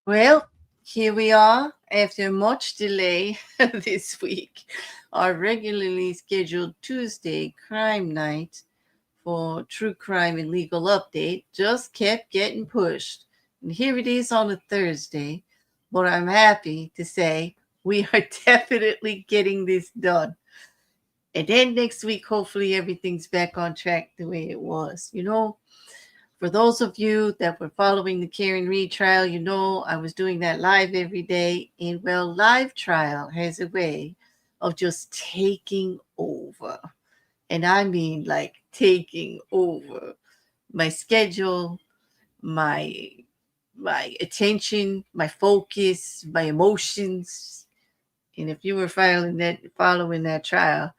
Well, here we are after much delay this week. Our regularly scheduled Tuesday crime night for True Crime and Legal Update just kept getting pushed. And here it is on a Thursday, but I'm happy to say we are definitely getting this done. And then next week, hopefully, everything's back on track the way it was. For those of you that were following the Karen Reed trial, I was doing that live every day. And well, live trial has a way of just taking over. And I mean like taking over my schedule, my my attention, my focus, my emotions. And if you were following that trial,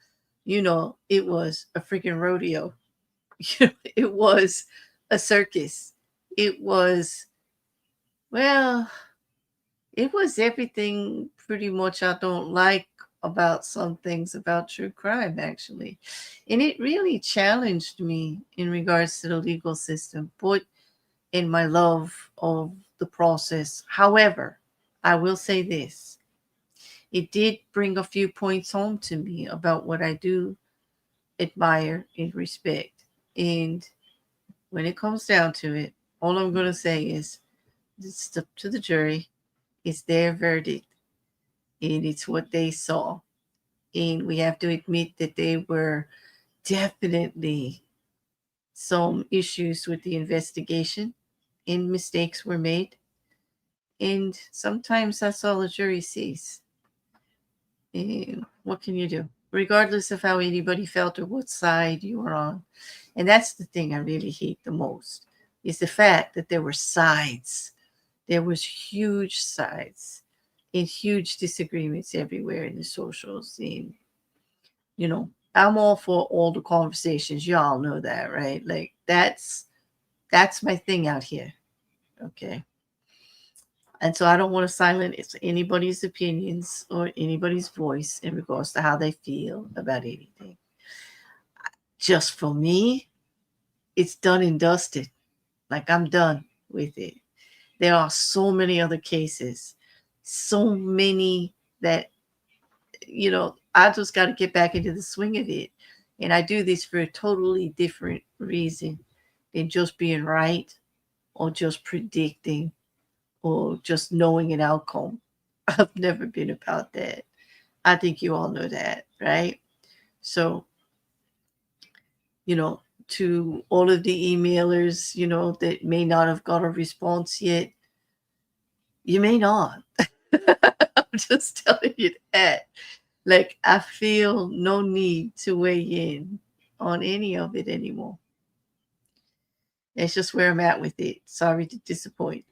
it was a freaking rodeo. It was a circus. It was, well, it was everything pretty much I don't like about some things about true crime, actually. And it really challenged me in regards to the legal system, but in my love of the process. However, I will say this, it did bring a few points home to me about what I do admire and respect. And when it comes down to it, all I'm going to say is it's up to the jury. It's their verdict, and it's what they saw. And we have to admit that there were definitely some issues with the investigation, and mistakes were made. And sometimes that's all the jury sees. And what can you do? Regardless of how anybody felt or what side you were on. And that's the thing I really hate the most, is the fact that there were sides. There was huge sides and huge disagreements everywhere in the socials. And, I'm all for all the conversations. Y'all know that, right? Like that's my thing out here. Okay. And so I don't want to silence anybody's opinions or anybody's voice in regards to how they feel about anything. Just for me, it's done and dusted. Like I'm done with it. There are so many other cases, so many that, I just got to get back into the swing of it. And I do this for a totally different reason than just being right or just predicting or just knowing an outcome. I've never been about that. I think you all know that, right? So, you know, to all of the emailers, that may not have got a response yet, you may not. I'm just telling you that. Like, I feel no need to weigh in on any of it anymore. That's just where I'm at with it. Sorry to disappoint,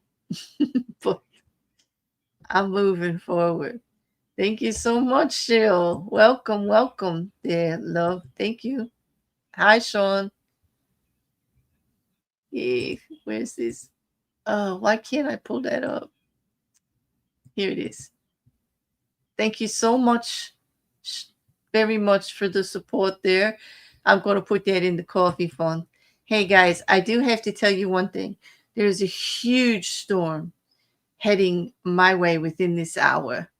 but I'm moving forward. Thank you so much, Jill. Welcome, welcome there, love. Thank you. Hi, Sean. Yeah, where's this? Why can't I pull that up? Here it is. Thank you so much, very much for the support there. I'm going to put that in the coffee fund. Hey guys, I do have to tell you one thing. There's a huge storm heading my way within this hour.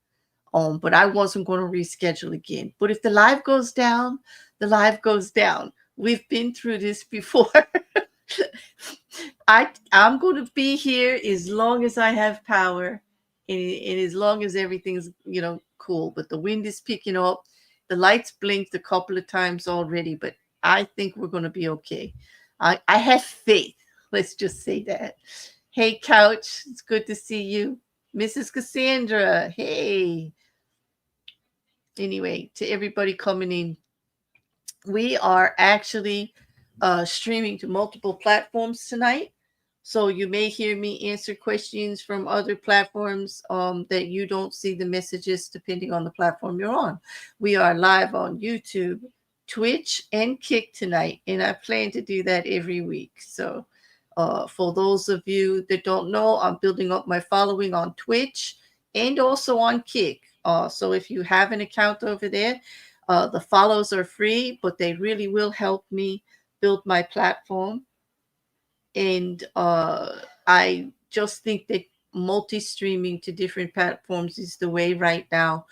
But I wasn't going to reschedule again. But if the live goes down, the live goes down. We've been through this before. I'm going to be here as long as I have power, and as long as everything's cool. But the wind is picking up. The lights blinked a couple of times already, but I think we're going to be okay. I have faith. Let's just say that. Hey, Couch, it's good to see you. Mrs. Cassandra, hey. Anyway, to everybody coming in, we are actually streaming to multiple platforms tonight. So you may hear me answer questions from other platforms that you don't see the messages depending on the platform you're on. We are live on YouTube, Twitch, and Kick tonight, and I plan to do that every week. So for those of you that don't know, I'm building up my following on Twitch and also on Kick. So if you have an account over there, the follows are free, but they really will help me build my platform. And I just think that multi-streaming to different platforms is the way right now,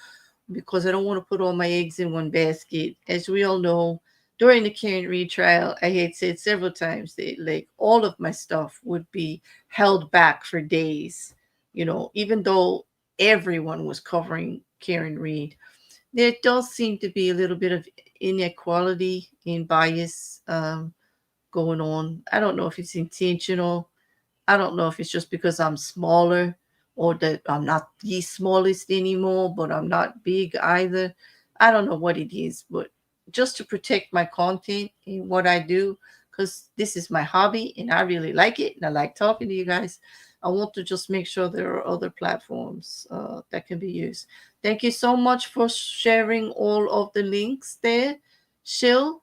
because I don't want to put all my eggs in one basket. As we all know, during the Karen Reed trial, I had said several times that like all of my stuff would be held back for days. Even though everyone was covering Karen Reed, there does seem to be a little bit of inequality and bias going on. I don't know if it's intentional. I don't know if it's just because I'm smaller or that I'm not the smallest anymore, but I'm not big either. I don't know what it is, but just to protect my content and what I do, because this is my hobby and I really like it and I like talking to you guys. I want to just make sure there are other platforms that can be used. Thank you so much for sharing all of the links there, Shill.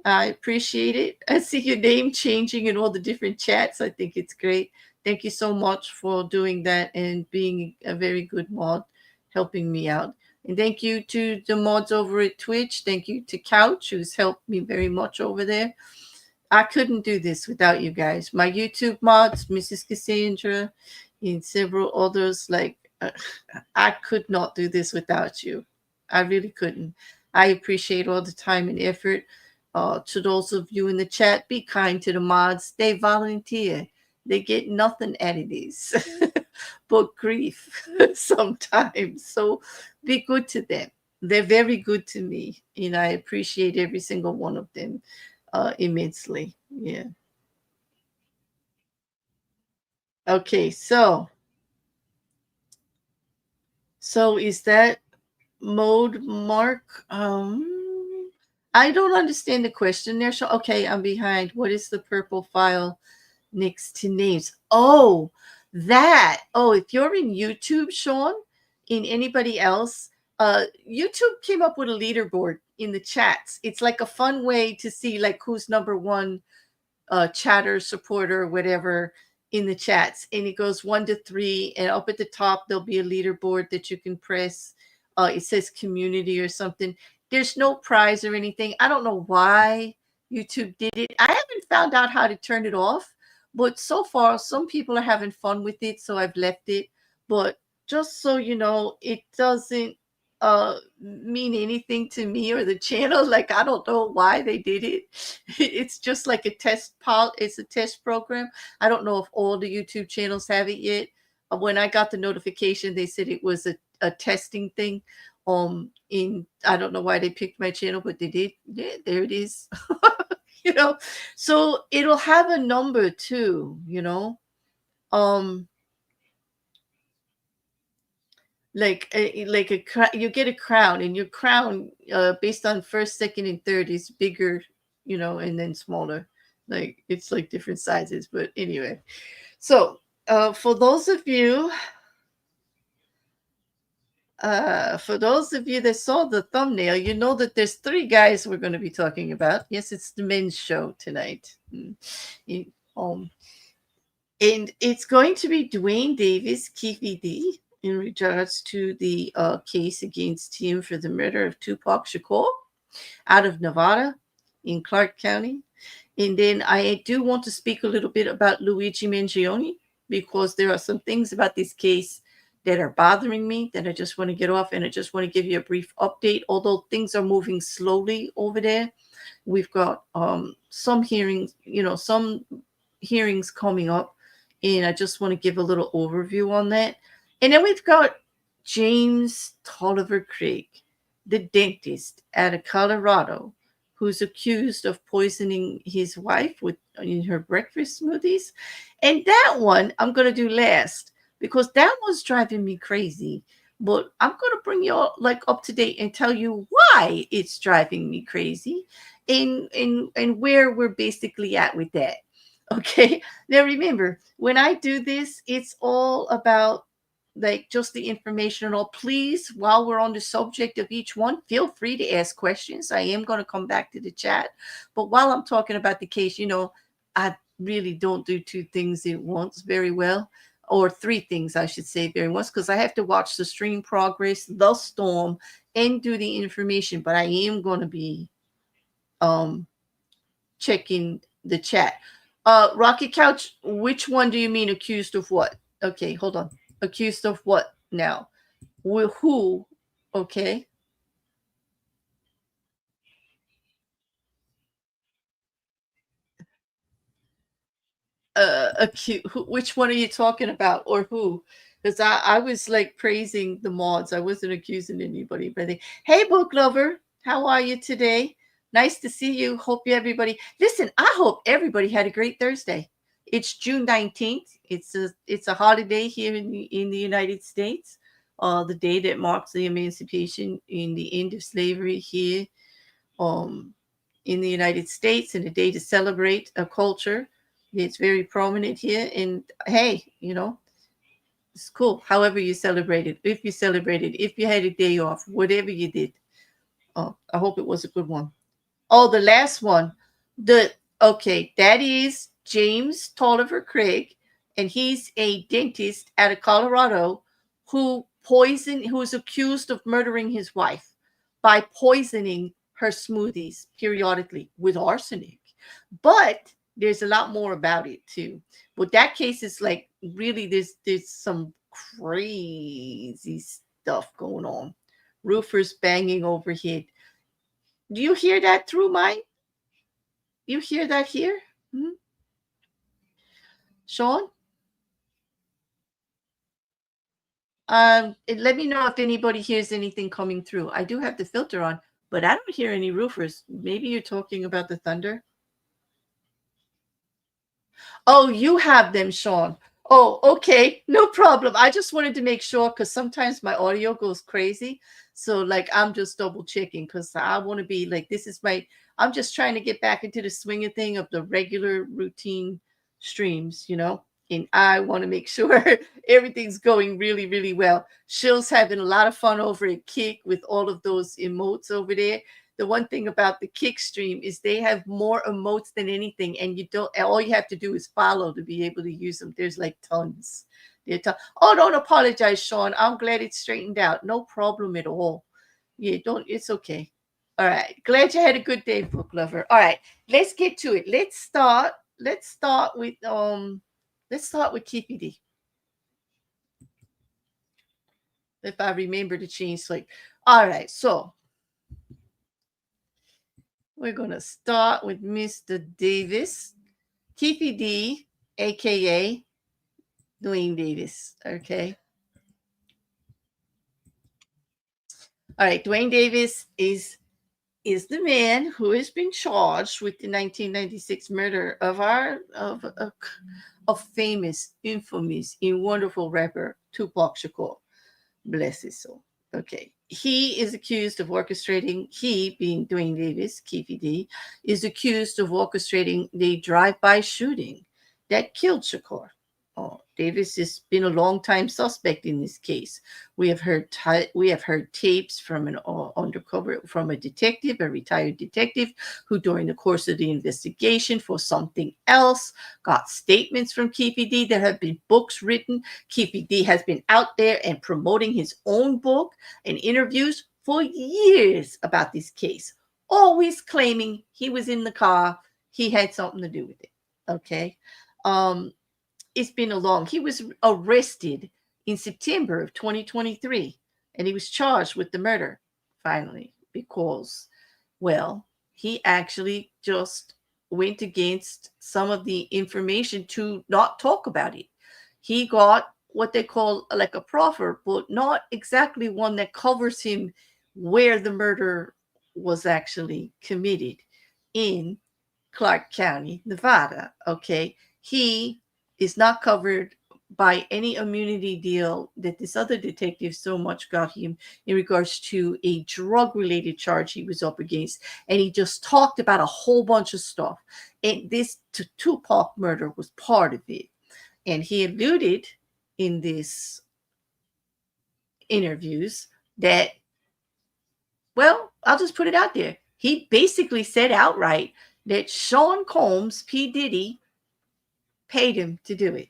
I appreciate it. I see your name changing in all the different chats. I think it's great. Thank you so much for doing that and being a very good mod, helping me out. And thank you to the mods over at Twitch. Thank you to Couch, who's helped me very much over there. I couldn't do this without you guys. My YouTube mods, Mrs. Cassandra, and several others, I could not do this without you. I really couldn't. I appreciate all the time and effort. To those of you in the chat, be kind to the mods. They volunteer. They get nothing out of this but grief sometimes. So be good to them. They're very good to me, and I appreciate every single one of them immensely. Yeah. Okay, so is that mode mark? I don't understand the question there. So, okay, I'm behind. What is the purple file next to names? Oh, that. Oh, if you're in YouTube, Sean, in anybody else, YouTube came up with a leaderboard in the chats. It's like a fun way to see like who's number one chatter supporter, whatever, in the chats, and it goes 1 to 3, and up at the top there'll be a leaderboard that you can press. It says community or something. There's no prize or anything. I don't know why YouTube did it. I haven't found out how to turn it off, but so far some people are having fun with it, so I've left it. But just so you know, it doesn't mean anything to me or the channel. Like, I don't know why they did it. It's just like it's a test program. I don't know if all the YouTube channels have it yet. When I got the notification, they said it was a testing thing. In I don't know why they picked my channel, but they did. Yeah, there it is. you know, so it'll have a number too, Um, you get a crown, and your crown based on first, second, and third is bigger, and then smaller. Like, it's like different sizes, but anyway. So for those of you that saw the thumbnail, you know that there's 3 guys we're going to be talking about. Yes, it's the men's show tonight. Um, and it's going to be Duane Davis, Keffe in regards to the case against him for the murder of Tupac Shakur out of Nevada in Clark County. And then I do want to speak a little bit about Luigi Mangione, because there are some things about this case that are bothering me that I just want to get off, and I just want to give you a brief update. Although things are moving slowly over there, we've got some hearings coming up, and I just want to give a little overview on that. And then we've got James Toliver Craig, the dentist out of Colorado, who's accused of poisoning his wife in her breakfast smoothies. And that one I'm going to do last, because that one's driving me crazy. But I'm going to bring you all up to date and tell you why it's driving me crazy, and where we're basically at with that. Okay. Now remember, when I do this, it's all about just the informational. Please, while we're on the subject of each one, feel free to ask questions. I am going to come back to the chat. But while I'm talking about the case, I really don't do 2 things at once very well, or 3 things, I should say, very once, because I have to watch the stream progress, the storm, and do the information. But I am going to be checking the chat. Rocket Couch, which one do you mean accused of what? Okay, hold on. Accused of what now? Who? Okay. Which one are you talking about, or who? Because I was like praising the mods. I wasn't accusing anybody. But hey, book lover, how are you today? Nice to see you. Hope you everybody. Listen, I hope everybody had a great Thursday. It's June 19th. It's a holiday here in the United States. The day that marks the emancipation in the end of slavery here um, in the United States, and a day to celebrate a culture. It's very prominent here. And hey, it's cool. However you celebrate it, if you celebrated, if you had a day off, whatever you did. Oh, I hope it was a good one. Oh, the last one. That is James Toliver Craig, and he's a dentist out of Colorado who's accused of murdering his wife by poisoning her smoothies periodically with arsenic. But there's a lot more about it too. But that case is like really there's some crazy stuff going on. Roofers banging overhead. Do you hear that through my You hear that here? Hmm? Sean? Let me know if anybody hears anything coming through. I do have the filter on, but I don't hear any roofers. Maybe you're talking about the thunder. Oh, you have them, Sean. Oh, okay. No problem. I just wanted to make sure because sometimes my audio goes crazy. So, like, I'm just double checking because I want to be like, I'm just trying to get back into the swing of thing of the regular routine streams. And I want to make sure everything's going really, really well. Shill's having a lot of fun over at Kick with all of those emotes over there. The one thing about the Kick stream is they have more emotes than anything, and all you have to do is follow to be able to use them. There's like tons. Oh, don't apologize, Sean. I'm glad it's straightened out. No problem at all. Yeah, don't. It's okay. All right. Glad you had a good day, book lover. All right, let's get to it. Let's start. Let's start with TPD. If I remember to change sleep. All right, so we're gonna start with Mr. Davis, TPD, aka Duane Davis. Okay. All right, Duane Davis is the man who has been charged with the 1996 murder of famous, infamous, and wonderful rapper Tupac Shakur. Bless his soul. Okay. He is accused of orchestrating, he being Duane Davis, Keffe, is accused of orchestrating the drive-by shooting that killed Shakur. Oh, Davis has been a long-time suspect in this case. We have heard tapes from an undercover from a detective, a retired detective, who during the course of the investigation for something else got statements from Keffe. There have been books written. Keffe has been out there and promoting his own book and interviews for years about this case, always claiming he was in the car, he had something to do with it. Okay. It's been he was arrested in September of 2023, and he was charged with the murder finally because, well, he actually just went against some of the information to not talk about it. He got what they call like a proffer, but not exactly one that covers him where the murder was actually committed in Clark County, Nevada. Okay. He is not covered by any immunity deal that this other detective so much got him in regards to a drug related charge he was up against. And he just talked about a whole bunch of stuff. And this Tupac murder was part of it. And he alluded in these interviews that, well, I'll just put it out there. He basically said outright that Sean Combs, P. Diddy, paid him to do it.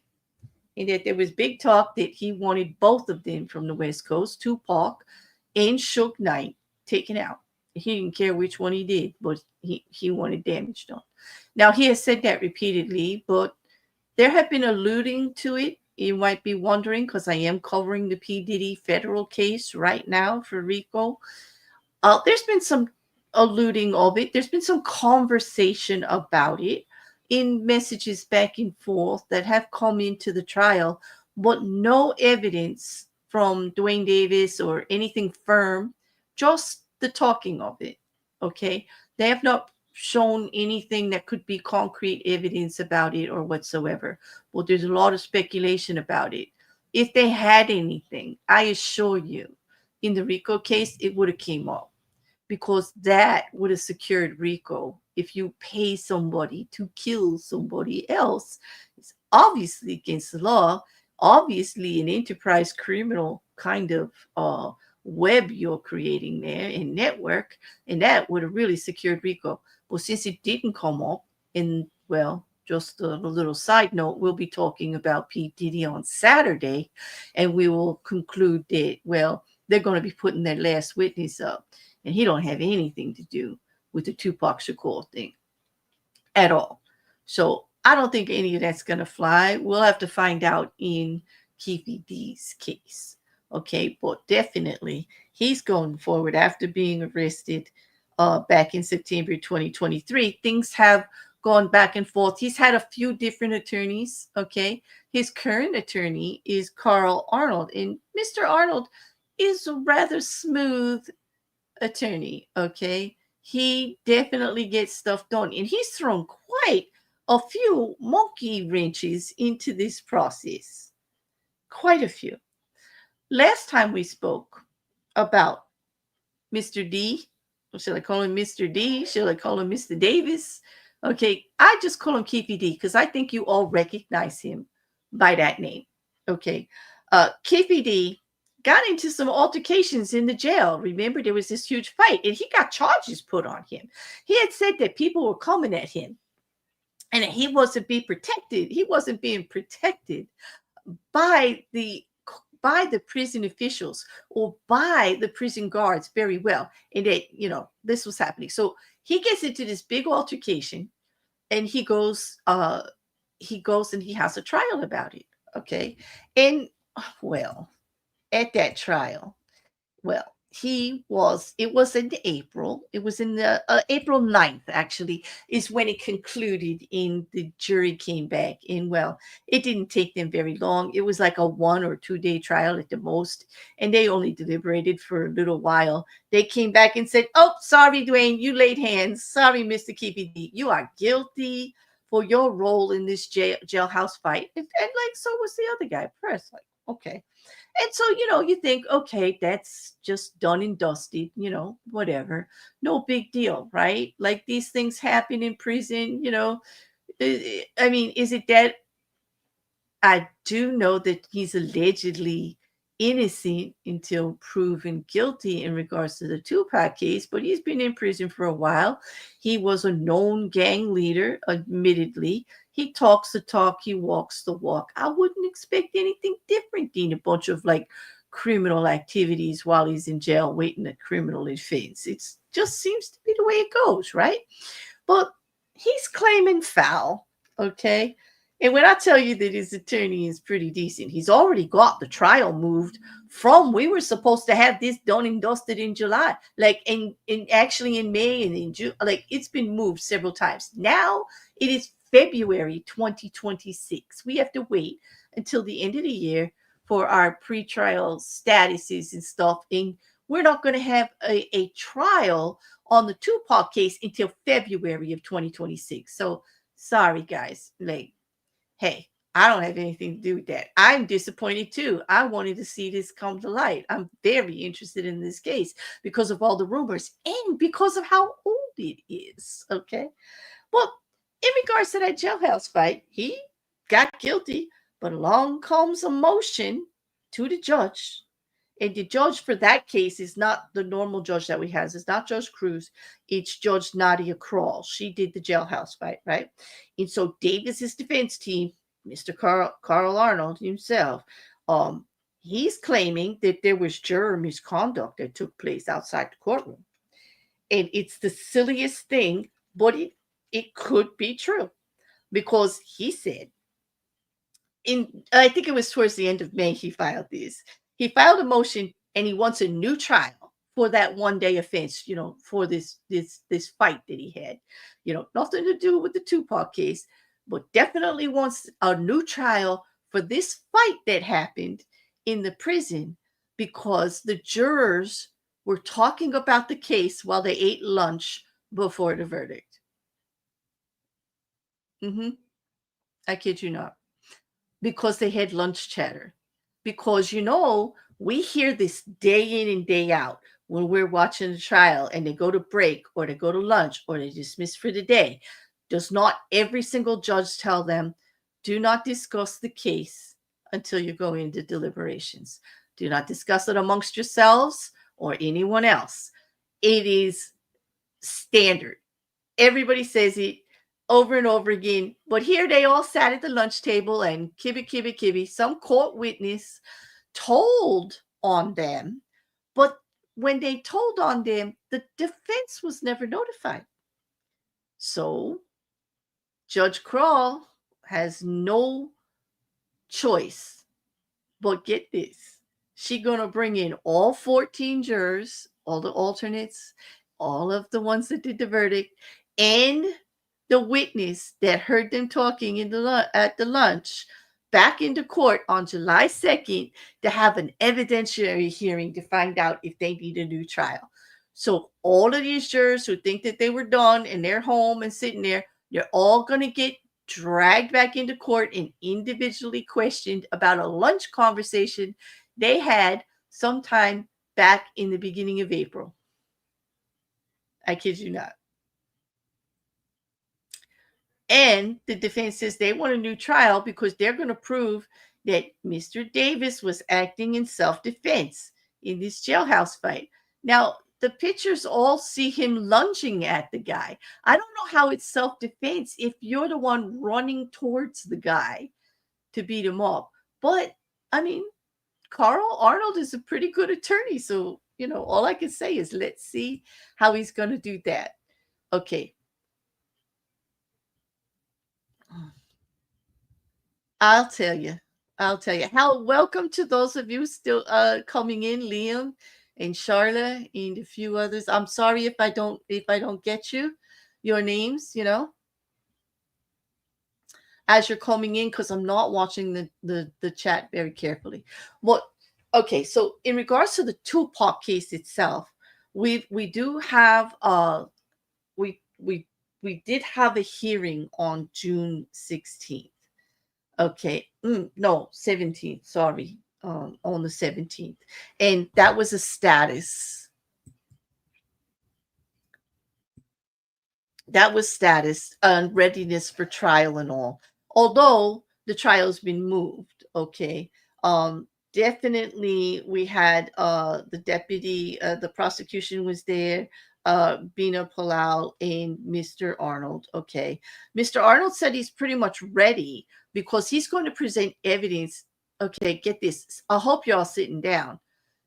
And that there was big talk that he wanted both of them from the West Coast, Tupac and Suge Knight, taken out. He didn't care which one he did, but he wanted damage done. Now, he has said that repeatedly, but there have been alluding to it You might be wondering, because I am covering the P. Diddy federal case right now for RICO. There's been some alluding of it. There's been some conversation about it in messages back and forth that have come into the trial, but no evidence from Duane Davis or anything firm, just the talking of it. Okay. They have not shown anything that could be concrete evidence about it or whatsoever. But there's a lot of speculation about it. If they had anything, I assure you, in the RICO case, it would have came up, because that would have secured RICO. If you pay somebody to kill somebody else, it's obviously against the law, obviously an enterprise criminal kind of web you're creating there and network, and that would have really secured RICO. But since it didn't come up, and well, just a little side note, we'll be talking about P. Diddy on Saturday, and we will conclude that, well, they're going to be putting their last witness up, and he don't have anything to do with the Tupac Shakur thing at all. So I don't think any of that's going to fly. We'll have to find out in Keffe D's case. Okay, but definitely he's going forward after being arrested back in September 2023. Things have gone back and forth. He's had a few different attorneys. Okay, his current attorney is Carl Arnold, and Mr. Arnold is a rather smooth attorney. Okay, he definitely gets stuff done, and he's thrown quite a few monkey wrenches into this process. Quite a few. Last time we spoke about Mr. D, or shall I call him Mr. D? Shall I call him Mr. Davis? Okay, I just call him Keffe D because I think you all recognize him by that name. Okay, Keffe D got into some altercations in the jail. Remember, there was this huge fight, and he got charges put on him. He had said that people were coming at him, and he wasn't being protected. He wasn't being protected by the prison officials or by the prison guards very well, and that, you know, this was happening. So he gets into this big altercation, and he goes and he has a trial about it. Okay, and well, at that trial, well, it was in April. It was in the April 9th, actually, is when it concluded, and the jury came back. And well, it didn't take them very long. It was like a 1 or 2 day trial at the most, and they only deliberated for a little while. They came back and said, "Oh, sorry, Duane, you laid hands. Sorry, Mr. KPD, you are guilty for your role in this jailhouse fight." And like, so was the other guy, Press. Like, okay. And so, you know, you think, okay, that's just done and dusted, you know, whatever. No big deal, right? Like, these things happen in prison, you know. I mean, is it that? I do know that he's allegedly innocent until proven guilty in regards to the Tupac case, but he's been in prison for a while. He was a known gang leader, admittedly. He talks the talk, he walks the walk. I wouldn't expect anything different than a bunch of like criminal activities while he's in jail waiting a criminal offense. It just seems to be the way it goes, right? But he's claiming foul, okay? And when I tell you that his attorney is pretty decent, he's already got the trial moved from, we were supposed to have this done and dusted in July, like in actually in May and in June, like it's been moved several times. Now it is February 2026. We have to wait until the end of the year for our pretrial statuses and stuff. And we're not going to have a trial on the Tupac case until February of 2026. So sorry, guys. Like, hey, I don't have anything to do with that. I'm disappointed too. I wanted to see this come to light. I'm very interested in this case because of all the rumors and because of how old it is. Okay. Well, in regards to that jailhouse fight, he got guilty, but along comes a motion to the judge. And the judge for that case is not the normal judge that we have. It's not Judge Cruz. It's Judge Nadia Krall. She did the jailhouse fight, right? And so Davis's defense team, Mr. Carl Arnold himself, he's claiming that there was juror misconduct that took place outside the courtroom. And it's the silliest thing, but it could be true, because he said I think it was towards the end of May he filed these. He filed a motion and he wants a new trial for that 1-day offense, for this fight that he had. Nothing to do with the Tupac case, but definitely wants a new trial for this fight that happened in the prison because the jurors were talking about the case while they ate lunch before the verdict. I kid you not. Because they had lunch chatter. Because, we hear this day in and day out when we're watching the trial and they go to break or they go to lunch or they dismiss for the day. Does not every single judge tell them, do not discuss the case until you go into deliberations? Do not discuss it amongst yourselves or anyone else. It is standard. Everybody says it over and over again. But here they all sat at the lunch table and kibby, some court witness told on them. But when they told on them, the defense was never notified. So Judge Kroll has no choice but get this. She gonna bring in all 14 jurors, all the alternates, all of the ones that did the verdict, and the witness that heard them talking at the lunch back into court on July 2nd to have an evidentiary hearing to find out if they need a new trial. So all of these jurors who think that they were done and they're home and sitting there, they're all going to get dragged back into court and individually questioned about a lunch conversation they had sometime back in the beginning of April. I kid you not. And the defense says they want a new trial because they're going to prove that Mr. Davis was acting in self-defense in this jailhouse fight. Now, the pictures all see him lunging at the guy. I don't know how it's self-defense if you're the one running towards the guy to beat him up. But, I mean, Carl Arnold is a pretty good attorney. So, all I can say is let's see how he's going to do that. Okay. I'll tell you. How welcome to those of you still coming in, Liam and Charlotte and a few others. I'm sorry if I don't get your names, as you're coming in because I'm not watching the chat very carefully. Okay, so in regards to the Tupac case itself, we do have we did have a hearing on June 16th. Okay. No, 17th. Sorry. On the 17th. And that was a status. That was status and readiness for trial and all. Although the trial's been moved. Okay. Definitely we had the deputy, the prosecution was there, Bina Palau and Mr. Arnold. Okay. Mr. Arnold said he's pretty much ready because he's going to present evidence. Okay, get this. I hope you're all sitting down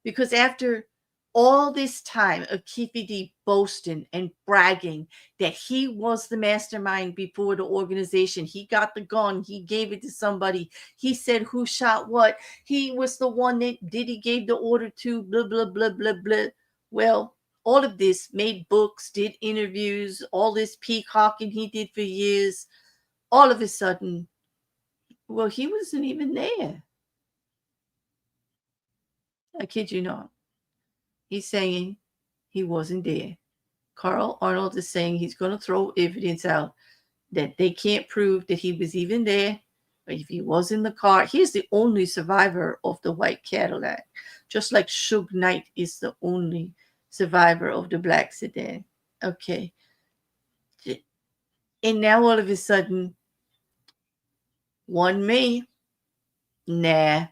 because after all this time of Keffe boasting and bragging that he was the mastermind before the organization, he got the gun, he gave it to somebody, he said who shot what, he was the one that Diddy gave the order to, blah, blah, blah, blah, blah. Well, all of this, made books, did interviews, all this peacocking he did for years, all of a sudden, well, he wasn't even there. I kid you not. He's saying he wasn't there. Carl Arnold is saying he's going to throw evidence out that they can't prove that he was even there. But if he was in the car, he's the only survivor of the white Cadillac. Just like Suge Knight is the only survivor of the black sedan. Okay. And now all of a sudden, 1 May, nah.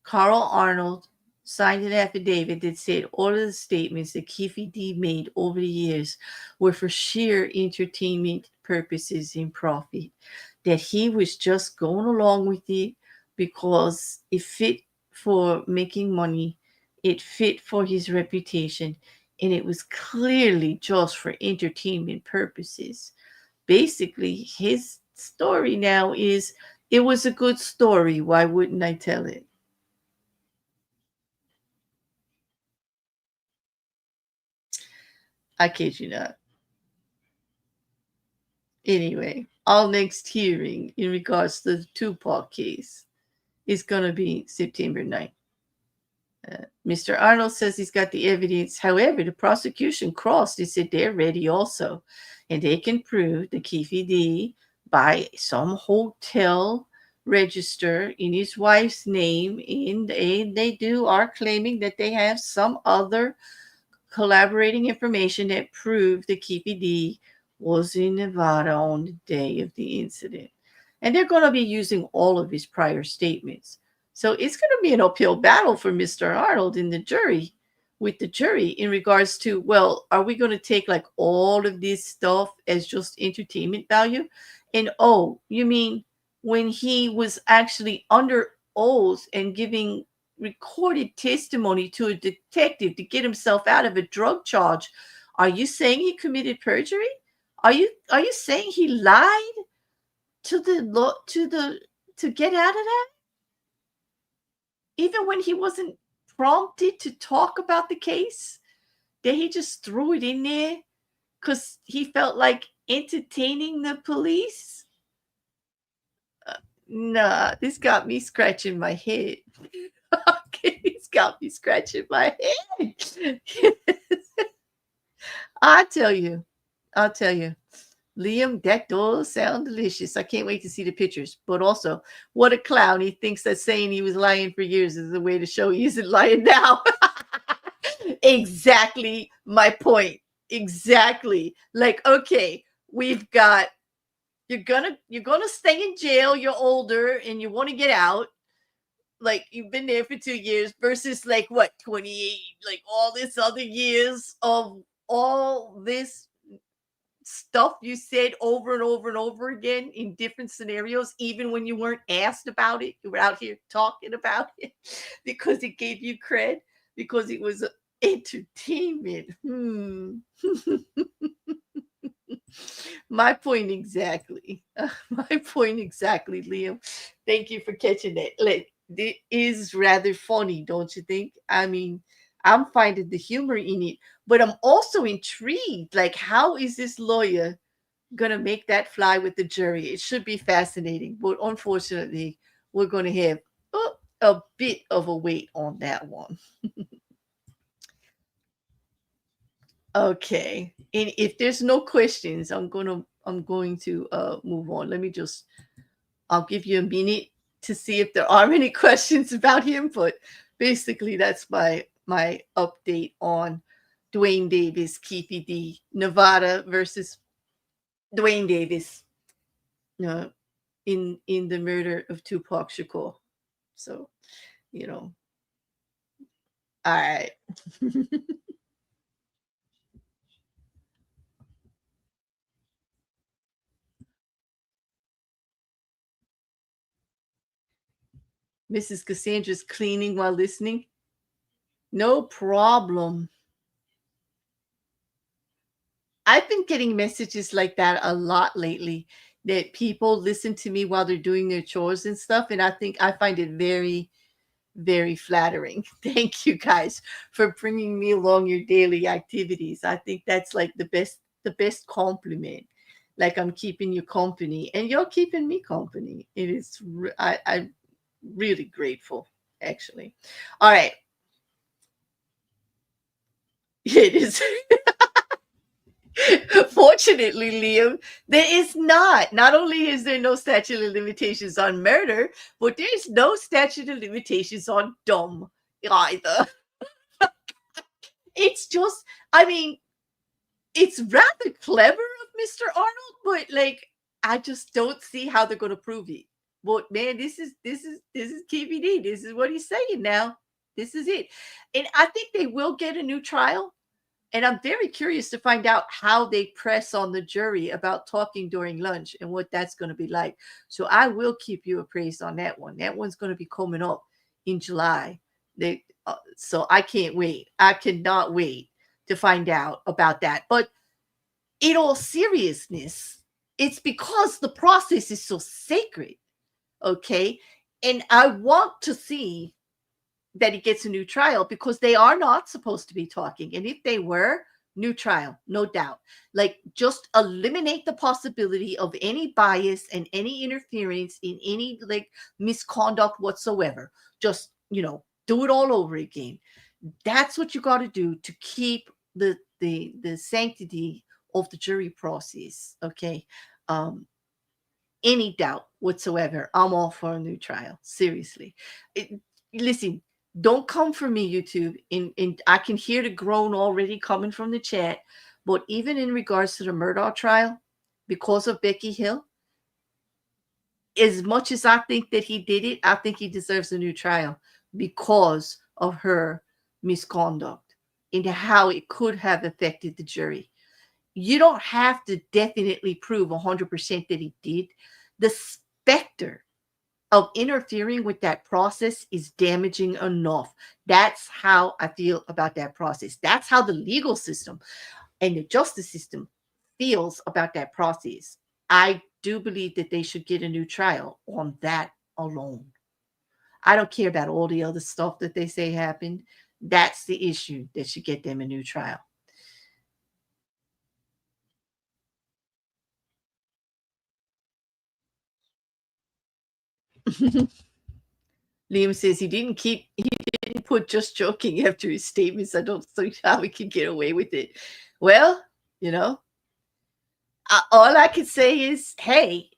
Carl Arnold signed an affidavit that said all of the statements that Keffe D made over the years were for sheer entertainment purposes and profit, that he was just going along with it because it fit for making money, it fit for his reputation, and it was clearly just for entertainment purposes. Basically, his story now is It was a good story. Why wouldn't I tell it? I kid you not. Anyway, our next hearing in regards to the Tupac case is going to be September 9th. Mr. Arnold says he's got the evidence. However, the prosecution crossed and said they're ready also. And they can prove the Keffe D by some hotel register in his wife's name. And they are claiming that they have some other collaborating information that proved the Keffe D was in Nevada on the day of the incident. And they're going to be using all of his prior statements. So it's going to be an uphill battle for Mr. Arnold in the jury, with the jury, in regards to, well, are we going to take like all of this stuff as just entertainment value? And oh, you mean when he was actually under oath and giving recorded testimony to a detective to get himself out of a drug charge, are you saying he committed perjury? Are you saying he lied to the law, to get out of that, even when he wasn't prompted to talk about the case? That he just threw it in there because he felt like entertaining the police? Nah, this got me scratching my head. Okay, it's got me scratching my head. I tell you, I'll tell you, Liam, that does sound delicious. I can't wait to see the pictures. But also, what a clown. He thinks that saying he was lying for years is a way to show he isn't lying now. Exactly my point. Exactly. Like, okay, we've got, you're gonna stay in jail, you're older and you want to get out. Like, you've been there for 2 years versus like what, 28, like all this other years of all this stuff you said over and over and over again in different scenarios, even when you weren't asked about it. You were out here talking about it because it gave you cred, because it was entertainment. My point exactly. My point exactly, Liam. Thank you for catching that. Like, it is rather funny, don't you think? I mean, I'm finding the humor in it, but I'm also intrigued. Like, how is this lawyer gonna make that fly with the jury? It should be fascinating, but unfortunately, we're gonna have a bit of a wait on that one. Okay, and if there's no questions, I'm going to move on. Let me just, I'll give you a minute to see if there are any questions about him, but basically that's my update on Duane Davis, Keffe D, Nevada versus Duane Davis, uh, in the murder of Tupac Shakur. So, you know, all right. Mrs. Cassandra's cleaning while listening. No problem. I've been getting messages like that a lot lately, that people listen to me while they're doing their chores and stuff. And I find it very, very flattering. Thank you guys for bringing me along your daily activities. I think that's like the best compliment. Like, I'm keeping you company and you're keeping me company. It is, I'm really grateful, actually. All right. It is. Fortunately, Liam, there is not. Not only is there no statute of limitations on murder, but there's no statute of limitations on dumb either. It's just, I mean, it's rather clever of Mr. Arnold, but like, I just don't see how they're going to prove it. But man, this is KVD. This is what he's saying now. This is it, and I think they will get a new trial. And I'm very curious to find out how they press on the jury about talking during lunch and what that's going to be like. So I will keep you appraised on that one. That one's going to be coming up in July. So I can't wait. I cannot wait to find out about that. But in all seriousness, it's because the process is so sacred. Okay. And I want to see that he gets a new trial, because they are not supposed to be talking. And if they were, new trial, no doubt. Like, just eliminate the possibility of any bias and any interference in any like misconduct whatsoever. Just, do it all over again. That's what you got to do to keep the sanctity of the jury process. Okay. Any doubt whatsoever, I'm all for a new trial. Seriously. Listen, don't come for me, YouTube. And I can hear the groan already coming from the chat. But even in regards to the Murdaugh trial, because of Becky Hill, as much as I think that he did it, I think he deserves a new trial because of her misconduct and how it could have affected the jury. You don't have to definitely prove 100% that he did. The specter of interfering with that process is damaging enough. That's how I feel about that process. That's how the legal system and the justice system feels about that process. I do believe that they should get a new trial on that alone. I don't care about all the other stuff that they say happened. That's the issue that should get them a new trial. Liam says he didn't put just joking after his statements. I don't see how he can get away with it. Well, all I can say is, hey,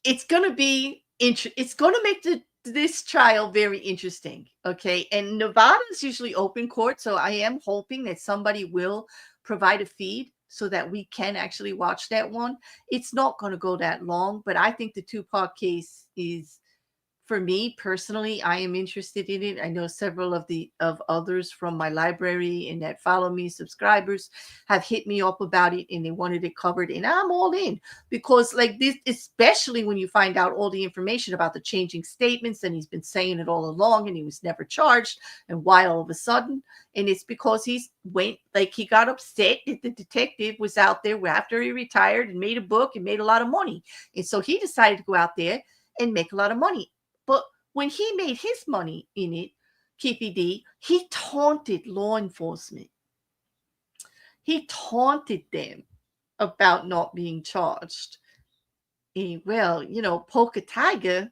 it's going to be it's going to make this trial very interesting. Okay. And Nevada's usually open court. So I am hoping that somebody will provide a feed so that we can actually watch that one. It's not going to go that long, but I think the Tupac case is, for me personally, I am interested in it. I know several of others from my library and that follow me, subscribers, have hit me up about it and they wanted it covered, and I'm all in, because like this, especially when you find out all the information about the changing statements, and he's been saying it all along and he was never charged, and why all of a sudden. And it's because he got upset that the detective was out there after he retired and made a book and made a lot of money, and so he decided to go out there and make a lot of money. But when he made his money in it, KPD, he taunted law enforcement. He taunted them about not being charged. And, well, poke a tiger,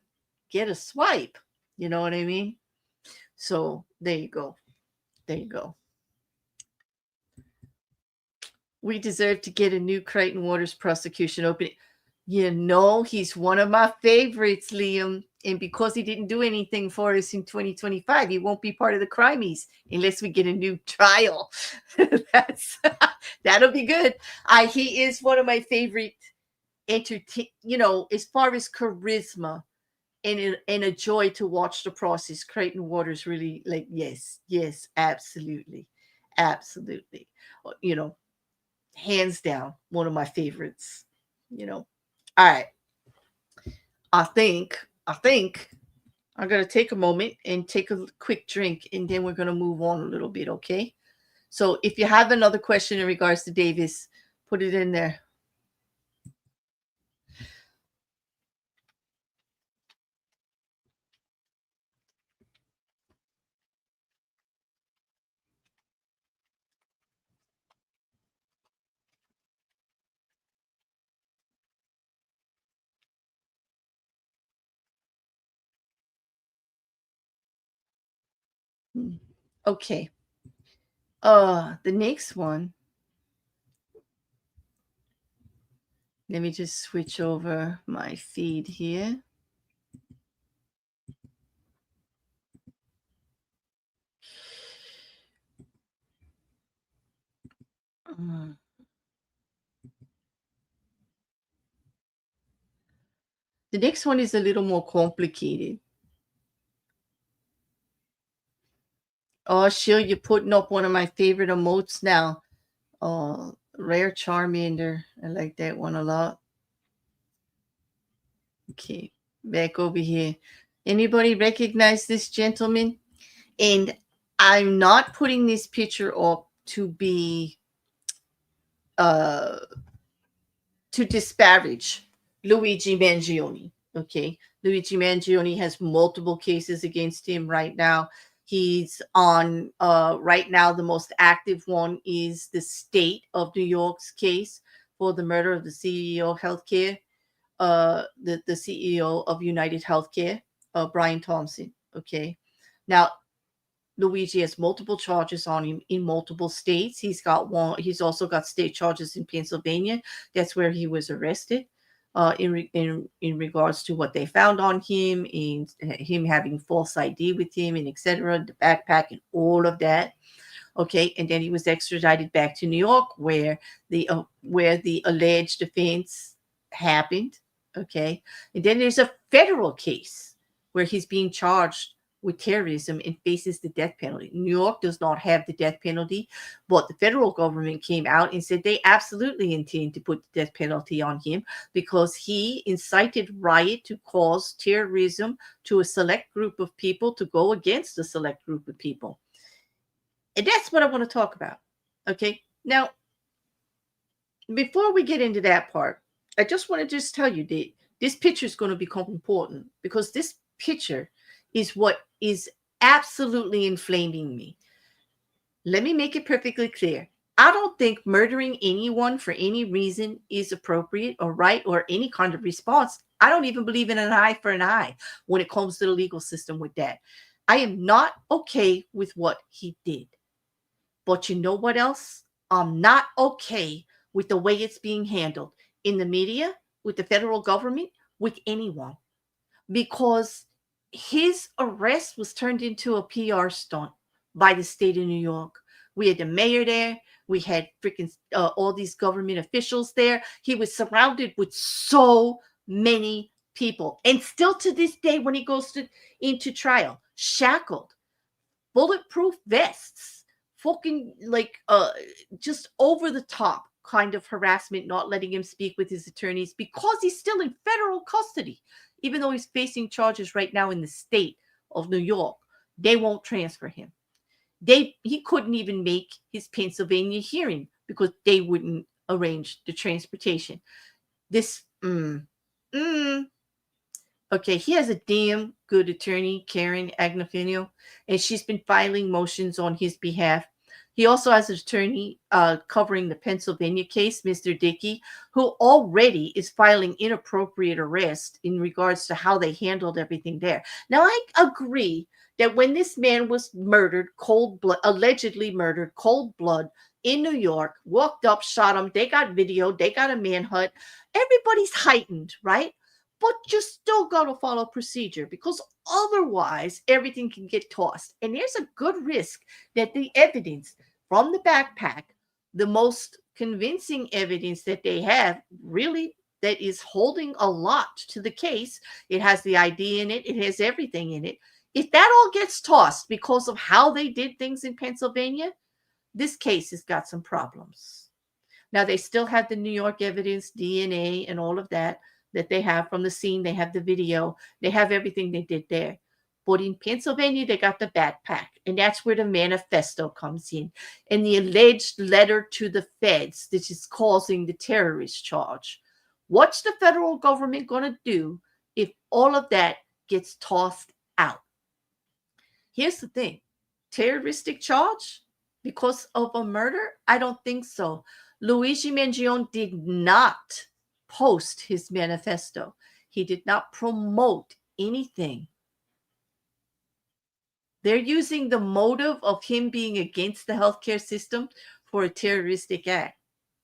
get a swipe. You know what I mean? So there you go. There you go. We deserve to get a new Crichton Waters prosecution opening. He's one of my favorites, Liam. And because he didn't do anything for us in 2025, he won't be part of the crimies unless we get a new trial. That'll be good. He is one of my favorite as far as charisma and a joy to watch the process. Crichton Waters really, like, yes, absolutely. Absolutely. Hands down, one of my favorites. All right. I think I'm going to take a moment and take a quick drink, and then we're going to move on a little bit, okay? So if you have another question in regards to Davis, put it in there. Okay. The next one. Let me just switch over my feed here. The next one is a little more complicated. Oh, sure, you're putting up one of my favorite emotes now. Rare Charmander. I like that one a lot. Okay, back over here. Anybody recognize this gentleman? And I'm not putting this picture up to be to disparage Luigi Mangione. Okay. Luigi Mangione has multiple cases against him right now. He's on, right now, the most active one is the state of New York's case for the murder of the CEO of healthcare, the CEO of United Healthcare, Brian Thompson. Okay. Now, Luigi has multiple charges on him in multiple states. He's also got state charges in Pennsylvania. That's where he was arrested. In regards to what they found on him, in him having false ID with him, and etc., the backpack and all of that. Okay, and then he was extradited back to New York, where the alleged offense happened. Okay, and then there's a federal case where he's being charged with terrorism and faces the death penalty. New York does not have the death penalty, but the federal government came out and said they absolutely intend to put the death penalty on him because he incited riot to cause terrorism to a select group of people to go against a select group of people. And that's what I want to talk about. Okay. Now, before we get into that part, I just want to just tell you that this picture is going to become important because this picture is what is absolutely inflaming me. Let me make it perfectly clear. I don't think murdering anyone for any reason is appropriate or right or any kind of response. I don't even believe in an eye for an eye when it comes to the legal system with that. I am not okay with what he did. But you know what else? I'm not okay with the way it's being handled in the media, with the federal government, with anyone. Because his arrest was turned into a PR stunt by the state of New York. We had the mayor there. We had freaking all these government officials there. He was surrounded with so many people. And still to this day, when he goes into trial, shackled, bulletproof vests, fucking just over the top kind of harassment, not letting him speak with his attorneys because he's still in federal custody, even though he's facing charges right now in the state of New York. They won't transfer him. He couldn't even make his Pennsylvania hearing because they wouldn't arrange the transportation. This Okay, he has a damn good attorney, Karen Agnifilo, and she's been filing motions on his behalf. He also has an attorney covering the Pennsylvania case, Mr. Dickey, who already is filing inappropriate arrest in regards to how they handled everything there. Now, I agree that when this man was murdered, allegedly murdered, cold blood in New York, walked up, shot him, they got video, they got a manhunt, everybody's heightened, right? But you still got to follow procedure because otherwise everything can get tossed. And there's a good risk that the evidence from the backpack, the most convincing evidence that they have, really that is holding a lot to the case, it has the ID in it, it has everything in it. If that all gets tossed because of how they did things in Pennsylvania, this case has got some problems. Now, they still have the New York evidence, DNA, and all of that they have from the scene. They have the video. They have everything they did there. But in Pennsylvania, they got the backpack. And that's where the manifesto comes in. And the alleged letter to the feds that is causing the terrorist charge. What's the federal government going to do if all of that gets tossed out? Here's the thing. Terroristic charge because of a murder? I don't think so. Luigi Mangione did not post his manifesto. He did not promote anything. They're using the motive of him being against the healthcare system for a terroristic act.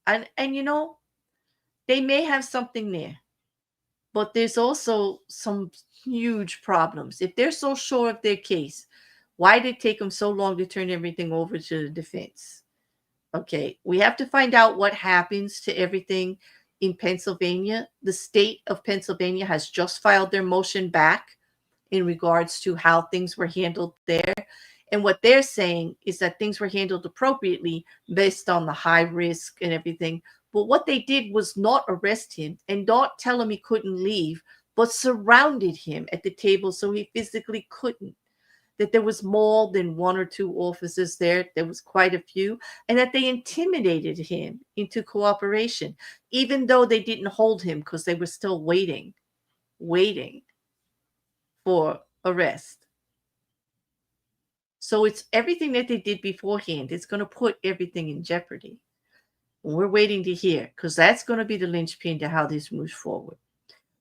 And you know, they may have something there. But there's also some huge problems. If they're so sure of their case, why did it take them so long to turn everything over to the defense? Okay, we have to find out what happens to everything in Pennsylvania. The state of Pennsylvania has just filed their motion back in regards to how things were handled there. And what they're saying is that things were handled appropriately based on the high risk and everything. But what they did was not arrest him and not tell him he couldn't leave, but surrounded him at the table so he physically couldn't. that there was more than one or two officers there. There was quite a few, and that they intimidated him into cooperation, even though they didn't hold him because they were still waiting for arrest. So it's everything that they did beforehand. It's going to put everything in jeopardy. We're waiting to hear, because that's going to be the linchpin to how this moves forward.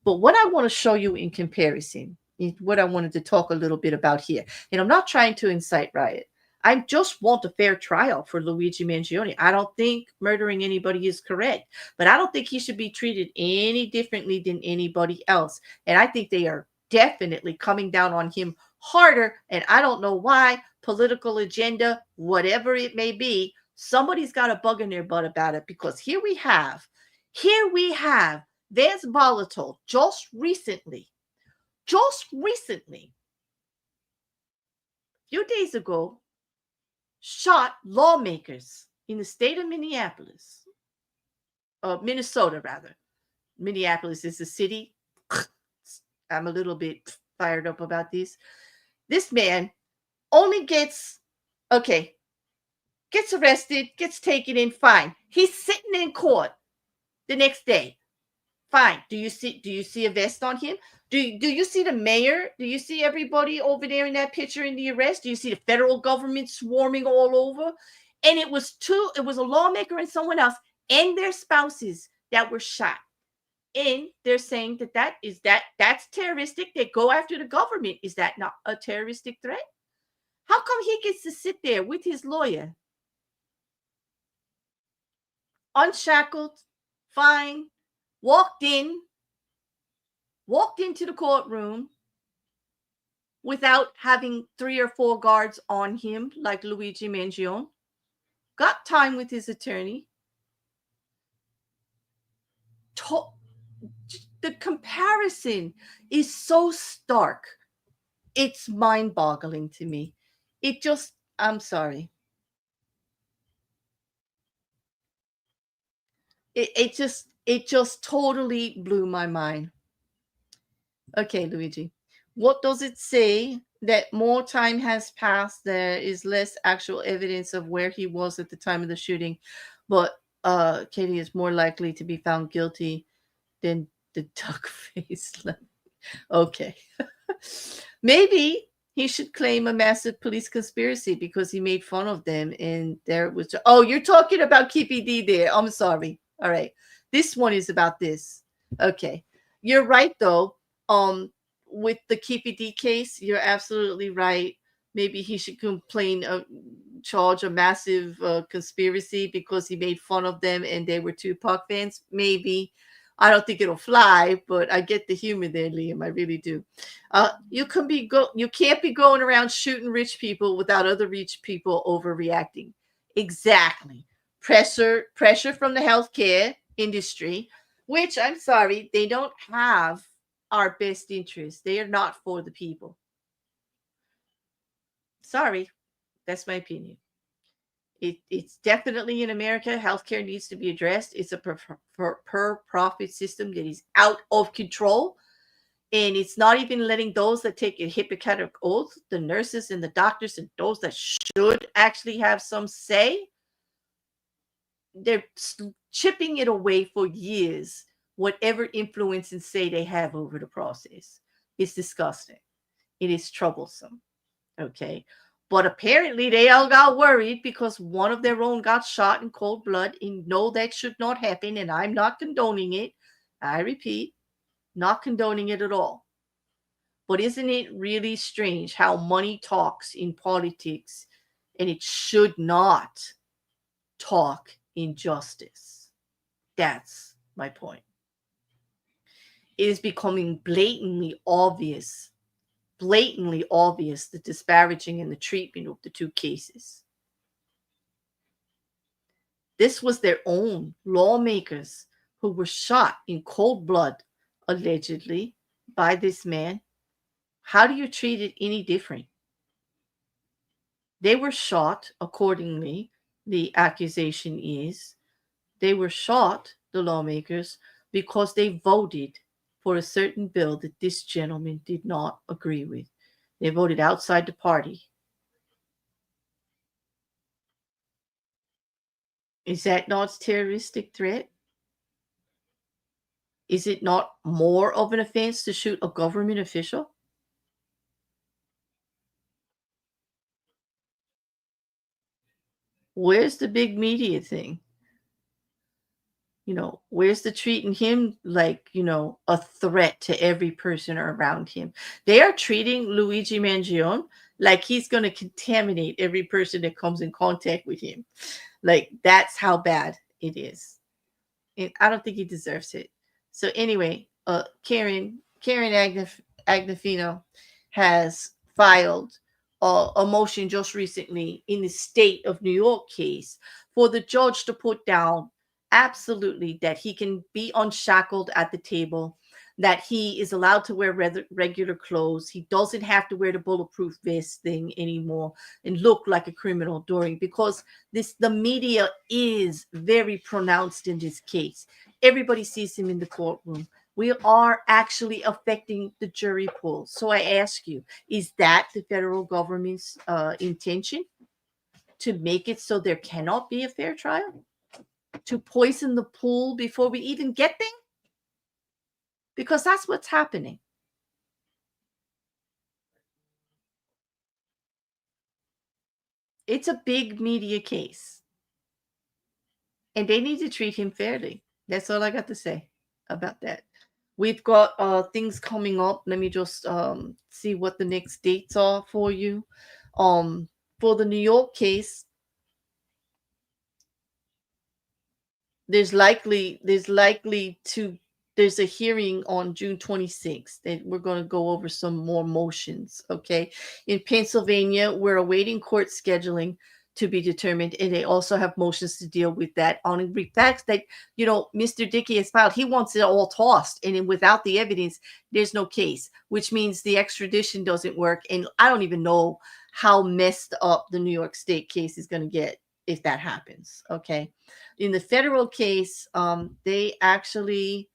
But what I want to show you in comparison is what I wanted to talk a little bit about here. And I'm not trying to incite riot. I just want a fair trial for Luigi Mangione. I don't think murdering anybody is correct, but I don't think he should be treated any differently than anybody else. And I think they are definitely coming down on him harder. And I don't know why. Political agenda, whatever it may be, somebody's got a bug in their butt about it, because here we have Vance Volatile just recently, a few days ago, shot lawmakers in the state of Minnesota rather. Minneapolis is a city. I'm a little bit fired up about this. This man only gets arrested, gets taken in, fine. He's sitting in court the next day. Fine. Do you see a vest on him? Do you see the mayor? Do you see everybody over there in that picture in the arrest? Do you see the federal government swarming all over? And it was a lawmaker and someone else and their spouses that were shot. And they're saying that's terroristic. They go after the government. Is that not a terroristic threat? How come he gets to sit there with his lawyer? Unshackled, fine, walked into the courtroom without having 3 or 4 guards on him like Luigi Mangione, got time with his attorney. The comparison is so stark. It's mind-boggling to me. I'm sorry. It just totally blew my mind. Okay, Luigi. What does it say that more time has passed? There is less actual evidence of where he was at the time of the shooting, but Katie is more likely to be found guilty than the duck face. Okay. Maybe he should claim a massive police conspiracy because he made fun of them, and there was. Oh, you're talking about KPD there. I'm sorry. All right. This one is about this. Okay. You're right, though. With the KPD case, you're absolutely right. Maybe he should charge a massive conspiracy because he made fun of them and they were Tupac fans. Maybe. I don't think it'll fly, but I get the humor there, Liam. I really do. You can't be going around shooting rich people without other rich people overreacting. Exactly. Pressure from the healthcare industry, which I'm sorry, they don't have our best interests. They are not for the people. Sorry, that's my opinion. It's definitely in America. Healthcare needs to be addressed. It's a per-profit system that is out of control. And it's not even letting those that take a Hippocratic oath, the nurses and the doctors and those that should actually have some say, they're chipping it away for years, whatever influence and say they have over the process. It's disgusting. It is troublesome. Okay. But apparently they all got worried because one of their own got shot in cold blood. And no, that should not happen. And I'm not condoning it. I repeat, not condoning it at all. But isn't it really strange how money talks in politics, and it should not talk in justice? That's my point. It is becoming blatantly obvious the disparaging in the treatment of the two cases. This was their own lawmakers who were shot in cold blood, allegedly, by this man. How do you treat it any different? They were shot, accordingly, the accusation is, they were shot, the lawmakers, because they voted for a certain bill that this gentleman did not agree with. They voted outside the party. Is that not a terroristic threat? Is it not more of an offense to shoot a government official? Where's the big media thing? Where's the treating him like, a threat to every person around him? They are treating Luigi Mangione like he's going to contaminate every person that comes in contact with him. Like, that's how bad it is. And I don't think he deserves it. So anyway, Karen Agnifino has filed a motion just recently in the state of New York case for the judge to put down absolutely that he can be unshackled at the table, that he is allowed to wear regular clothes. He doesn't have to wear the bulletproof vest thing anymore and look like a criminal during, because the media is very pronounced in this case. Everybody sees him in the courtroom. We are actually affecting the jury pool. So I ask you, is that the federal government's intention, to make it so there cannot be a fair trial? To poison the pool before we even get there? Because that's what's happening. It's a big media case. And they need to treat him fairly. That's all I got to say about that. We've got things coming up. Let me just see what the next dates are for you. For the New York case, there's a hearing on June 26th, and we're going to go over some more motions. Okay. In Pennsylvania, we're awaiting court scheduling to be determined, and they also have motions to deal with that on the fact that Mr. Dickey has filed. He wants it all tossed, and then without the evidence, there's no case, which means the extradition doesn't work. And I don't even know how messed up the New York State case is going to get if that happens. Okay. In the federal case, they actually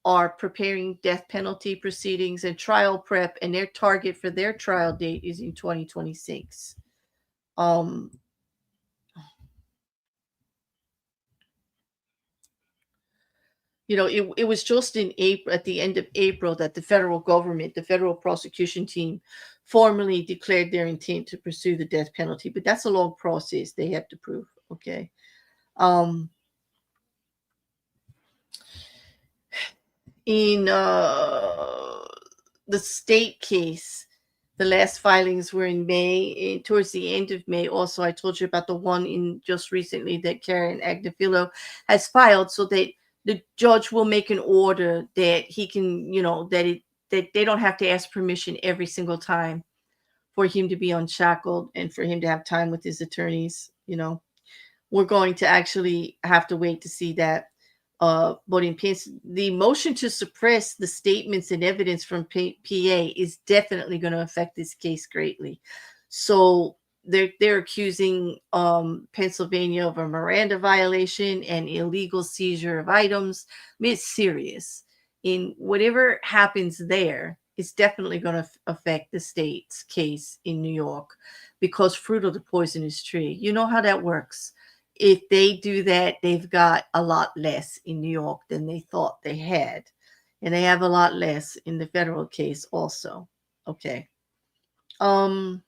are preparing death penalty proceedings and trial prep, and their target for their trial date is in 2026. It was just in April, at the end of April, that the federal government, the federal prosecution team, formally declared their intent to pursue the death penalty. But that's a long process they have to prove. Okay. In the state case, the last filings were in May, towards the end of May. Also, I told you about the one in just recently that Karen Agnifilo has filed, so that the judge will make an order that he can, that they don't have to ask permission every single time for him to be unshackled and for him to have time with his attorneys. We're going to actually have to wait to see that. But in the motion to suppress the statements and evidence from PA is definitely going to affect this case greatly. So they're accusing Pennsylvania of a Miranda violation and illegal seizure of items. I mean, it's serious. In whatever happens there, it's definitely going to affect the state's case in New York, because fruit of the poisonous tree. You know how that works. If they do that, they've got a lot less in New York than they thought they had. And they have a lot less in the federal case also. Okay. The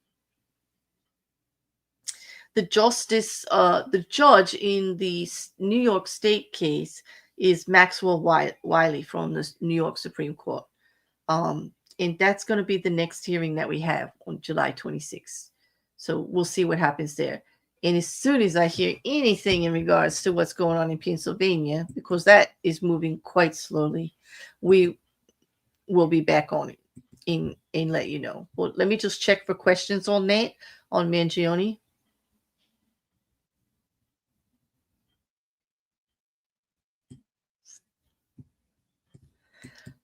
judge in the New York State case is Maxwell Wiley from the New York Supreme Court. And that's going to be the next hearing that we have on July 26th. So we'll see what happens there. And as soon as I hear anything in regards to what's going on in Pennsylvania, because that is moving quite slowly, we will be back on it and let you know. Well, let me just check for questions on that, on Mangione.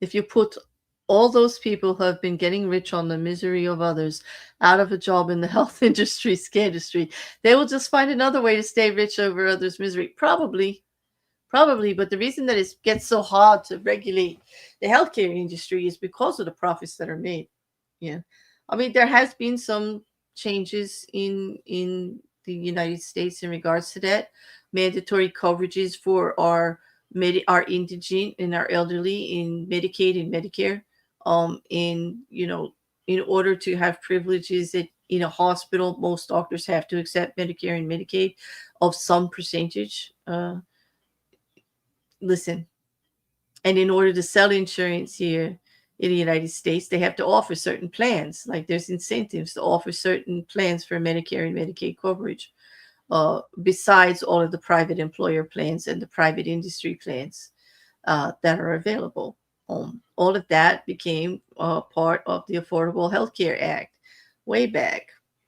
If you put all those people who have been getting rich on the misery of others out of a job in the health industry, industry, they will just find another way to stay rich over others' misery. Probably. But the reason that it gets so hard to regulate the healthcare industry is because of the profits that are made. Yeah. I mean, there has been some changes in the United States in regards to that. Mandatory coverages for our indigent and our elderly in Medicaid and Medicare. In in order to have privileges in a hospital, most doctors have to accept Medicare and Medicaid of some percentage. Listen, and in order to sell insurance here in the United States, they have to offer certain plans. Like there's incentives to offer certain plans for Medicare and Medicaid coverage, besides all of the private employer plans and the private industry plans that are available. All of that became part of the Affordable Health Care Act way back,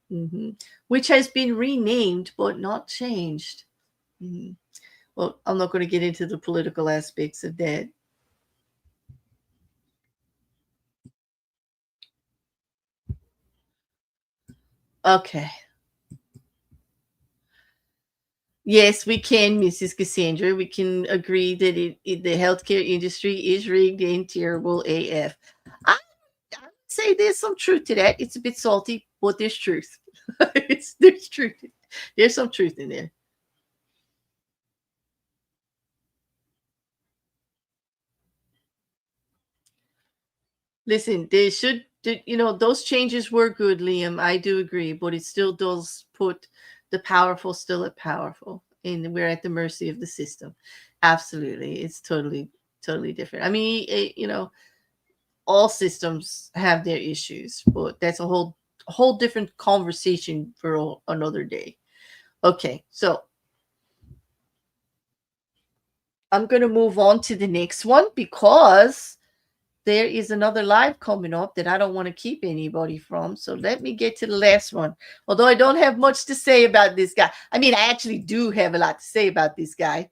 hmm which has been renamed but not changed. Mhm. Well, I'm not going to get into the political aspects of that. Okay. Yes, we can, Mrs. Cassandra. We can agree that the healthcare industry is rigged and terrible AF. I would say there's some truth to that. It's a bit salty, but there's truth. There's truth. There's some truth in there. Listen, they should, those changes were good, Liam. I do agree, but it still does put the powerful still at powerful, and we're at the mercy of the system. Absolutely, it's totally different. I mean, all systems have their issues, but that's a whole different conversation for another day. Okay, so I'm going to move on to the next one because there is another live coming up that I don't want to keep anybody from. So let me get to the last one. Although I don't have much to say about this guy. I mean, I actually do have a lot to say about this guy,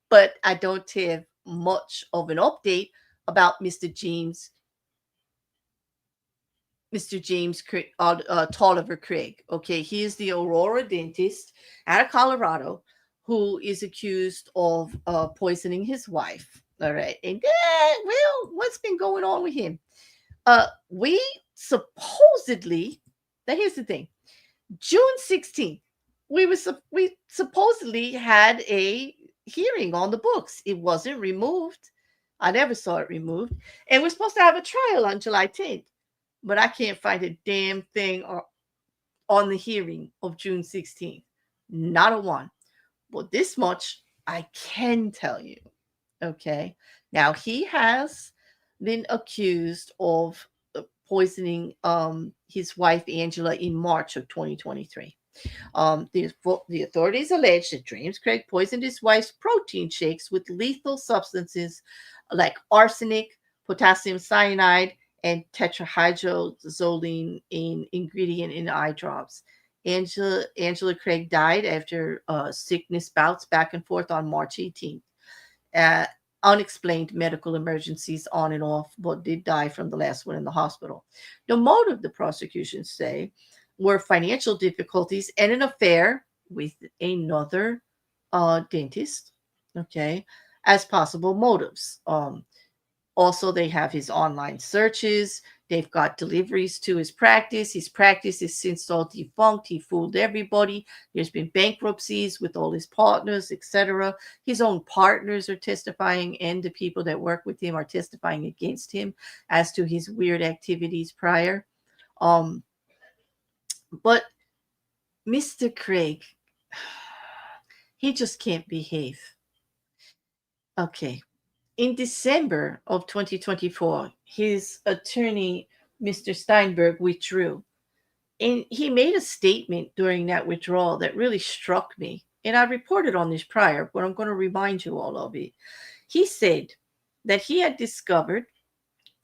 but I don't have much of an update about Mr. James Toliver Craig. Okay, he is the Aurora dentist out of Colorado who is accused of poisoning his wife. All right, and well, what's been going on with him? We supposedly. Now here's the thing: June 16th, we supposedly had a hearing on the books. It wasn't removed. I never saw it removed, and we're supposed to have a trial on July 10th, but I can't find a damn thing on the hearing of June 16th. Not a one. But this much I can tell you. Okay. Now he has been accused of poisoning his wife Angela in March of 2023. The authorities allege that James Craig poisoned his wife's protein shakes with lethal substances like arsenic, potassium cyanide, and tetrahydrozoline in ingredient in eye drops. Angela Craig died after sickness bouts back and forth on March 18th. Uh, Unexplained medical emergencies on and off, but did die from the last one in the hospital. The motive, the prosecution say, were financial difficulties and an affair with another dentist, okay, as possible motives. Also, they have his online searches. They've got deliveries to his practice. His practice is since all defunct. He fooled everybody. There's been bankruptcies with all his partners, etc. His own partners are testifying, and the people that work with him are testifying against him as to his weird activities prior. Um, but Mr. Craig, he just can't behave. Okay. In December of 2024, his attorney, Mr. Steinberg, withdrew. And he made a statement during that withdrawal that really struck me. And I reported on this prior, but I'm going to remind you all of it. He said that he had discovered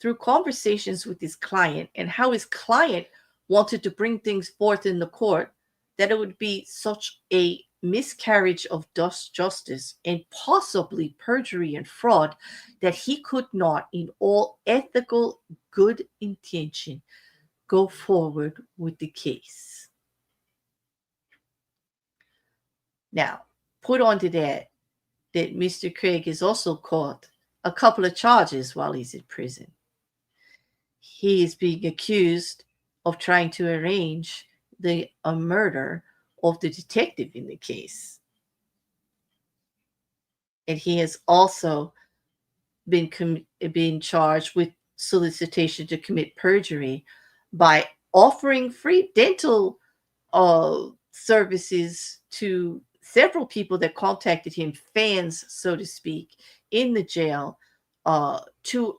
through conversations with his client and how his client wanted to bring things forth in the court that it would be such a miscarriage of justice and possibly perjury and fraud that he could not, in all ethical good intention, go forward with the case. Now, put onto that Mr. Craig is also caught a couple of charges while he's in prison. He is being accused of trying to arrange the murder of the detective in the case. And he has also been charged with solicitation to commit perjury by offering free dental services to several people that contacted him, fans, so to speak, in the jail. To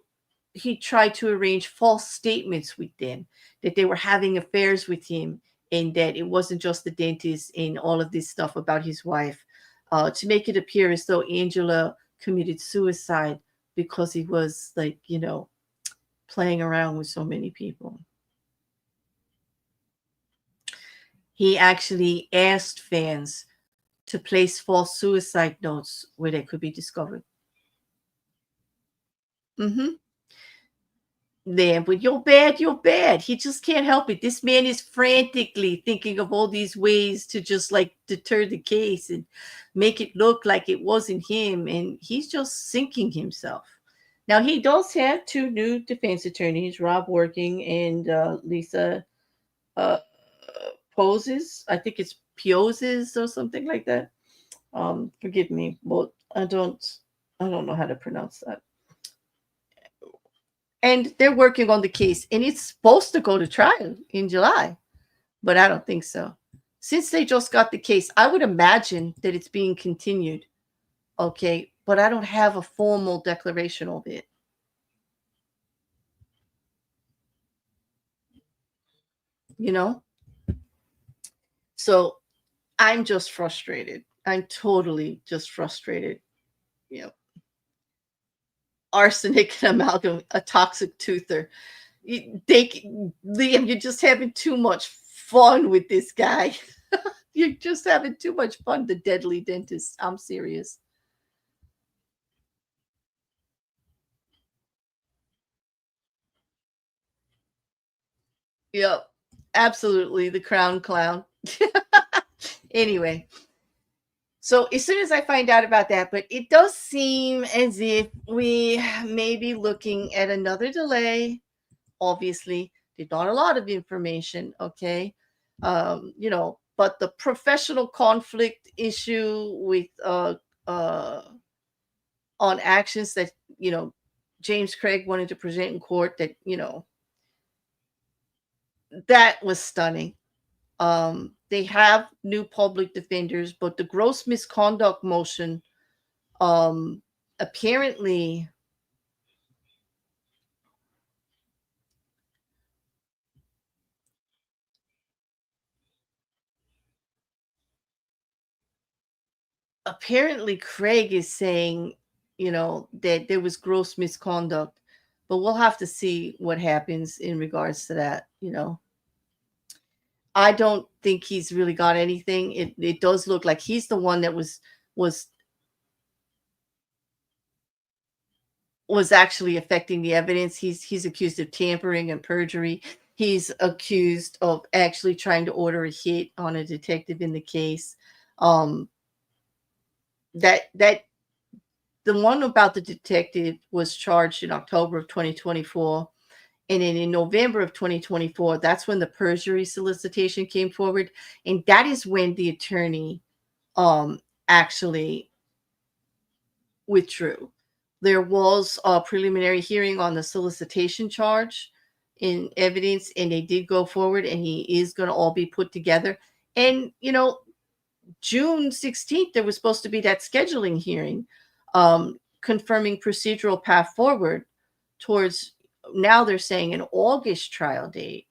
He tried to arrange false statements with them that they were having affairs with him and that it wasn't just the dentist and all of this stuff about his wife, to make it appear as though Angela committed suicide because he was like, playing around with so many people. He actually asked fans to place false suicide notes where they could be discovered. Mm-hmm. Then, but you're bad, you're bad. He just can't help it. This man is frantically thinking of all these ways to just like deter the case and make it look like it wasn't him. And he's just sinking himself. Now, he does have two new defense attorneys, Rob Working and Lisa uh, Poses. I think it's Pioses or something like that. Forgive me, but I don't know how to pronounce that. And they're working on the case, and it's supposed to go to trial in July, but I don't think so. Since they just got the case, I would imagine that it's being continued. Okay, but I don't have a formal declaration of it. You know, so I'm just frustrated. I'm totally just frustrated. You know, arsenic and amalgam, a toxic toother. Liam, you're just having too much fun with this guy. You're just having too much fun. The deadly dentist. I'm serious. Yep, absolutely. The crown clown. Anyway, so as soon as I find out about that, but it does seem as if we may be looking at another delay. Obviously, there's not a lot of information. Okay, but the professional conflict issue with uh on actions that James Craig wanted to present in court, that that was stunning. They have new public defenders, but the gross misconduct motion, um apparently Craig is saying, that there was gross misconduct, but we'll have to see what happens in regards to that. I don't think he's really got anything. It does look like he's the one that was was actually affecting the evidence. He's accused of tampering and perjury. He's accused of actually trying to order a hit on a detective in the case. Um, that the one about the detective was charged in October of 2024. And then in November of 2024, that's when the perjury solicitation came forward. And that is when the attorney actually withdrew. There was a preliminary hearing on the solicitation charge in evidence, and they did go forward, and he is going to all be put together. And, June 16th, there was supposed to be that scheduling hearing, confirming procedural path forward towards, now they're saying, an August trial date,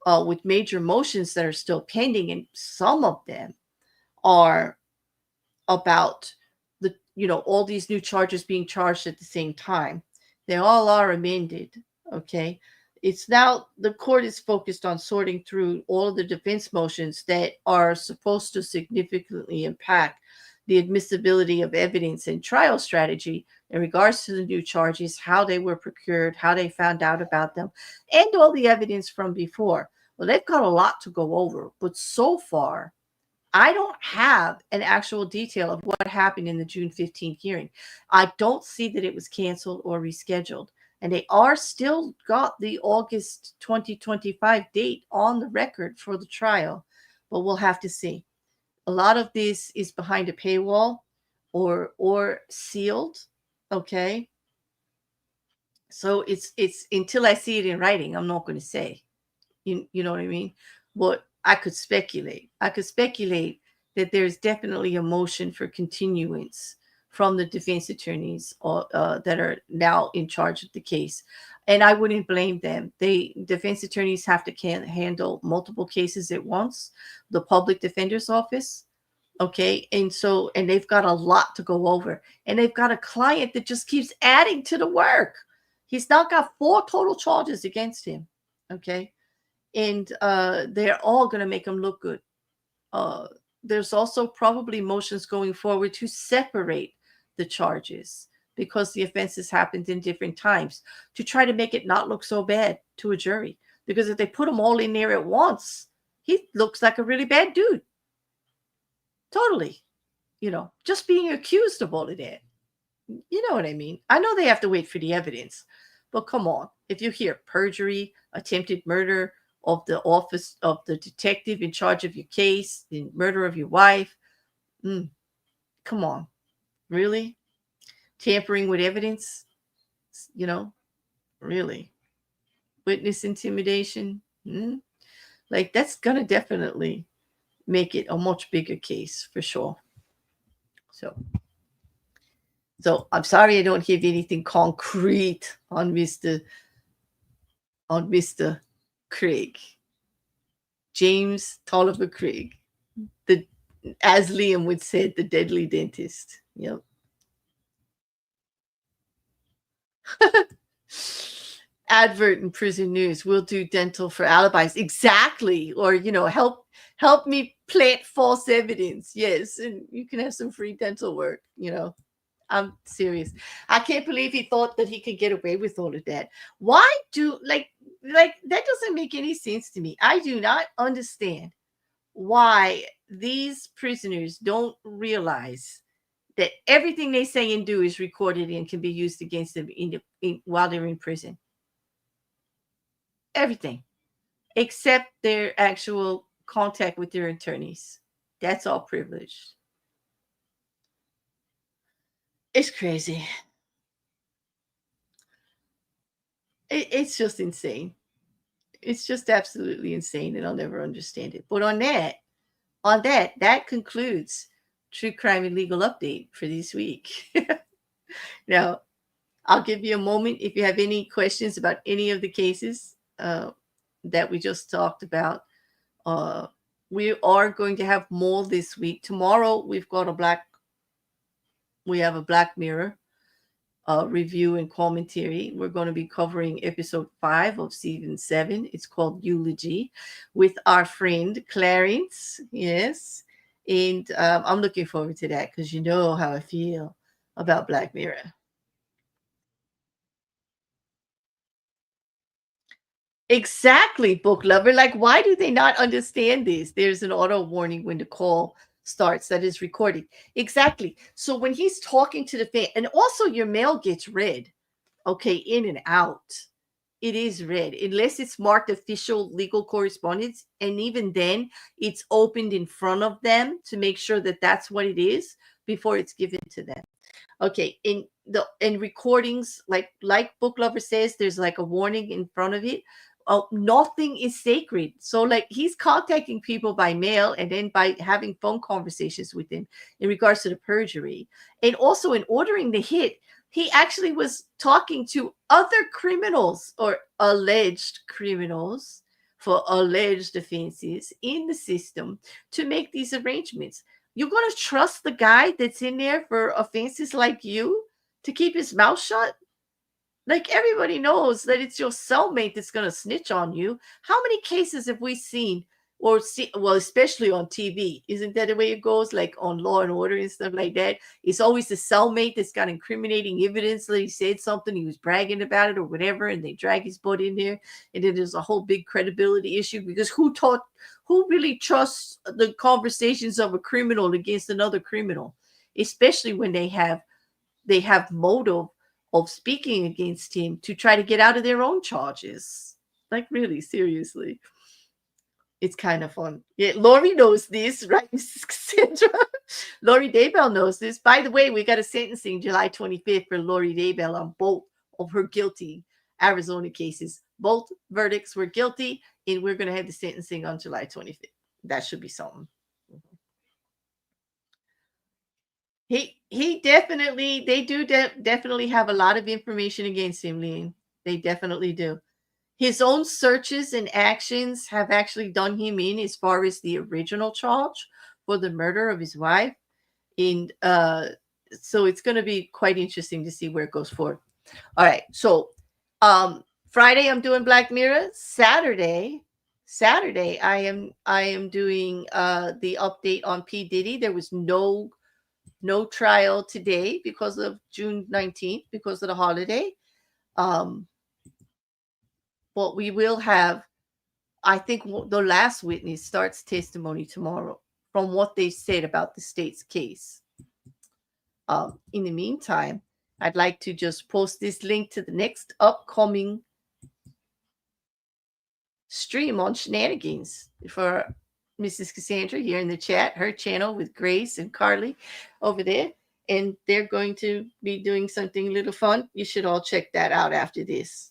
with major motions that are still pending. And some of them are about all these new charges being charged at the same time. They all are amended. Okay. It's now the court is focused on sorting through all of the defense motions that are supposed to significantly impact the admissibility of evidence and trial strategy in regards to the new charges, how they were procured, how they found out about them, and all the evidence from before. Well, they've got a lot to go over, but so far, I don't have an actual detail of what happened in the June 15th hearing. I don't see that it was canceled or rescheduled. And they are still got the August 2025 date on the record for the trial, but we'll have to see. A lot of this is behind a paywall or sealed. Okay. So it's until I see it in writing, I'm not going to say. You know what I mean? But I could speculate. I could speculate that there's definitely a motion for continuance from the defense attorneys that are now in charge of the case. And I wouldn't blame them. Defense attorneys have to handle multiple cases at once. The public defender's office, okay, and they've got a lot to go over, and they've got a client that just keeps adding to the work. He's now got 4 total charges against him, okay, and they're all going to make him look good. There's also probably motions going forward to separate the charges because the offenses happened in different times, to try to make it not look so bad to a jury. Because if they put them all in there at once, he looks like a really bad dude. Totally. Just being accused of all of that. You know what I mean? I know they have to wait for the evidence, but come on. If you hear perjury, attempted murder of the office of the detective in charge of your case, the murder of your wife, come on. Really? Tampering with evidence? Really? Witness intimidation? Like, that's going to definitely make it a much bigger case for sure. So I'm sorry I don't have anything concrete on Mr. Craig. James Toliver Craig. As Liam would say, the deadly dentist. Yep. Advert in prison news. We'll do dental for alibis. Exactly. Or, help me plant false evidence. Yes. And you can have some free dental work, I'm serious. I can't believe he thought that he could get away with all of that. Why like that doesn't make any sense to me. I do not understand why these prisoners don't realize that everything they say and do is recorded and can be used against them while they're in prison. Everything except their actual contact with their attorneys. That's all privileged. It's crazy. It's just insane. It's just absolutely insane, and I'll never understand it. But on that concludes True Crime and Legal Update for this week. Now, I'll give you a moment if you have any questions about any of the cases that we just talked about. We are going to have more this week. Tomorrow, we have a Black Mirror review and commentary. We're going to be covering episode 5 of season 7. It's called Eulogy, with our friend Clarence. Yes. And I'm looking forward to that because you know how I feel about Black Mirror. Exactly, book lover. Like, why do they not understand this? There's an auto warning when the call starts that is recorded. Exactly. So when he's talking to the fan, and also your mail gets read, okay, in and out. It is read, unless it's marked official legal correspondence. And even then, it's opened in front of them to make sure that that's what it is before it's given to them. Okay, in recordings, like book lover says, there's like a warning in front of it. Nothing is sacred. So like he's contacting people by mail and then by having phone conversations with them in regards to the perjury. And also in ordering the hit, he actually was talking to other criminals or alleged criminals for alleged offenses in the system to make these arrangements. You're going to trust the guy that's in there for offenses like you to keep his mouth shut? Like, everybody knows that it's your cellmate that's going to snitch on you. How many cases have we seen well, especially on TV? Isn't that the way it goes? Like on Law and Order and stuff like that. It's always the cellmate that's got incriminating evidence that he said something, he was bragging about it or whatever, and they drag his butt in there. And then there's a whole big credibility issue because who really trusts the conversations of a criminal against another criminal, especially when they have motive of speaking against him to try to get out of their own charges. Like, really, seriously. It's kind of fun. Yeah, Lori knows this, right, Mrs. Cassandra? Lori Daybell knows this. By the way, we got a sentencing July 25th for Lori Daybell on both of her guilty Arizona cases. Both verdicts were guilty, and we're going to have the sentencing on July 25th. That should be something. He definitely, they do definitely have a lot of information against him, Lean. They definitely do. His own searches and actions have actually done him in as far as the original charge for the murder of his wife. And so it's going to be quite interesting to see where it goes forward. All right. So Friday I'm doing Black Mirror. Saturday I am doing the update on P. Diddy. There was no trial today because of June 19th, because of the holiday. But we will have, I think the last witness starts testimony tomorrow from what they said about the state's case. In the meantime, I'd like to just post this link to the next upcoming stream on shenanigans for Mrs. Cassandra here in the chat, her channel with Grace and Carly over there. And they're going to be doing something a little fun. You should all check that out after this.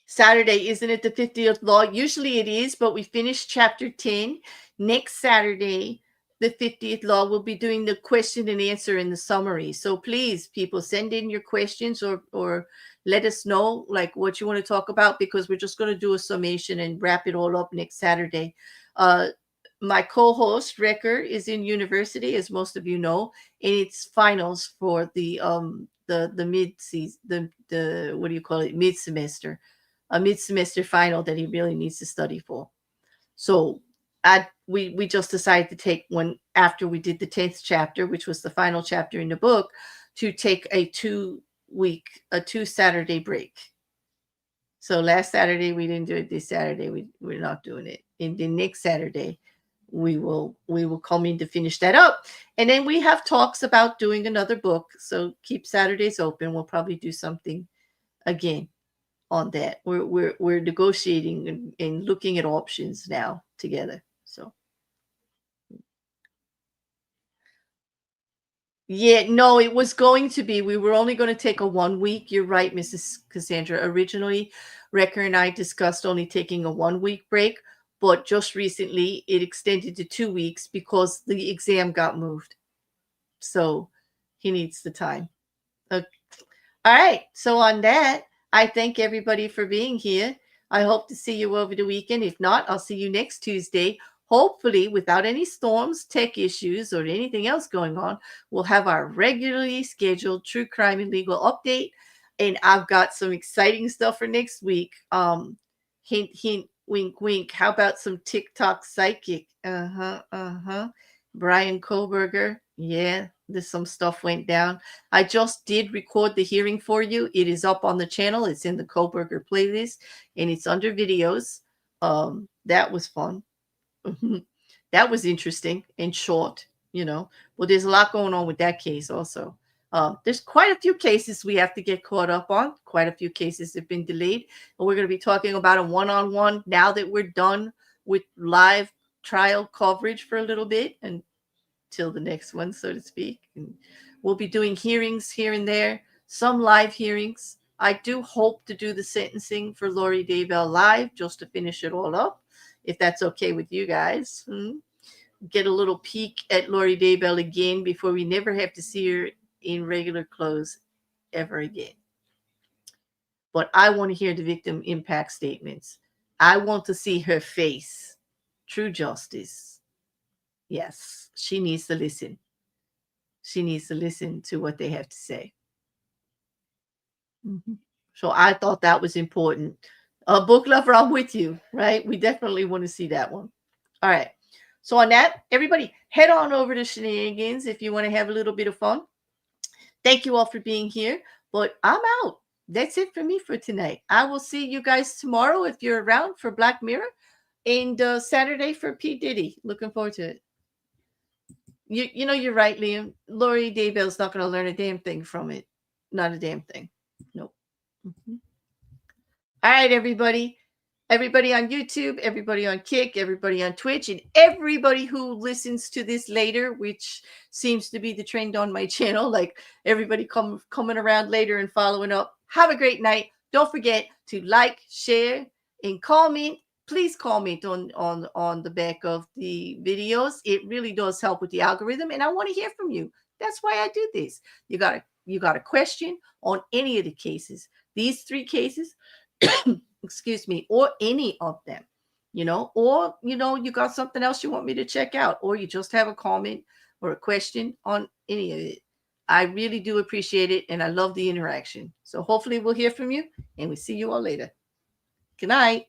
Saturday, isn't it the 50th law? Usually it is, but we finished chapter 10. Next Saturday, the 50th law, will be doing the question and answer in the summary. So please, people, send in your questions or let us know like what you want to talk about, because we're just going to do a summation and wrap it all up next Saturday. My co-host Recker is in university, as most of you know, and it's finals for the mid-season, the what do you call it, mid-semester. A mid-semester final that he really needs to study for. So we just decided to take one after we did the 10th chapter, which was the final chapter in the book, to take a 2 Saturday break. So last Saturday we didn't do it. This Saturday we're not doing it. And then next Saturday we will come in to finish that up. And then we have talks about doing another book. So keep Saturdays open. We'll probably do something again on that. We're negotiating and looking at options now together. So yeah, no, it was going to be, we were only going to take a 1 week. You're right, Mrs. Cassandra. Originally, Recker and I discussed only taking a 1 week break, but just recently it extended to 2 weeks because the exam got moved. So he needs the time. Okay. All right. So on that, I thank everybody for being here. I hope to see you over the weekend. If not, I'll see you next Tuesday. Hopefully, without any storms, tech issues, or anything else going on, we'll have our regularly scheduled true crime and legal update. And I've got some exciting stuff for next week. Hint, hint, wink, wink. How about some TikTok psychic? Brian Koberger. Yeah, there's some stuff went down. I just did record the hearing for you. It is up on the channel. It's in the Koberger playlist, and it's under videos. That was fun. That was interesting and short, Well, there's a lot going on with that case also. There's quite a few cases we have to get caught up on. Quite a few cases have been delayed. And we're going to be talking about a one-on-one now that we're done with live trial coverage for a little bit until the next one, so to speak. And we'll be doing hearings here and there, some live hearings. I do hope to do the sentencing for Lori Daybell live just to finish it all up, if that's okay with you guys. Get a little peek at Lori Daybell again before we never have to see her in regular clothes ever again. But I want to hear the victim impact statements. I want to see her face. True justice. Yes, she needs to listen. She needs to listen to what they have to say. So I thought that was important. Book lover, I'm with you, right? We definitely want to see that one. All right. So on that, everybody head on over to Shenanigans if you want to have a little bit of fun. Thank you all for being here, but I'm out. That's it for me for tonight. I will see you guys tomorrow if you're around for Black Mirror, and Saturday for P. Diddy. Looking forward to it. You're right, Liam. Lori Daybell's not going to learn a damn thing from it. Not a damn thing. Nope. Mm-hmm. All right, everybody. Everybody on YouTube, everybody on Kick, everybody on Twitch, and everybody who listens to this later, which seems to be the trend on my channel, like everybody coming around later and following up. Have a great night. Don't forget to like, share, and comment. Please comment on the back of the videos. It really does help with the algorithm, and I want to hear from you. That's why I do this. You got a question on any of the cases. These 3 cases, excuse me, or any of them, or you got something else you want me to check out, or you just have a comment or a question on any of it. I really do appreciate it, and I love the interaction. So hopefully we'll hear from you, and we'll see you all later. Good night.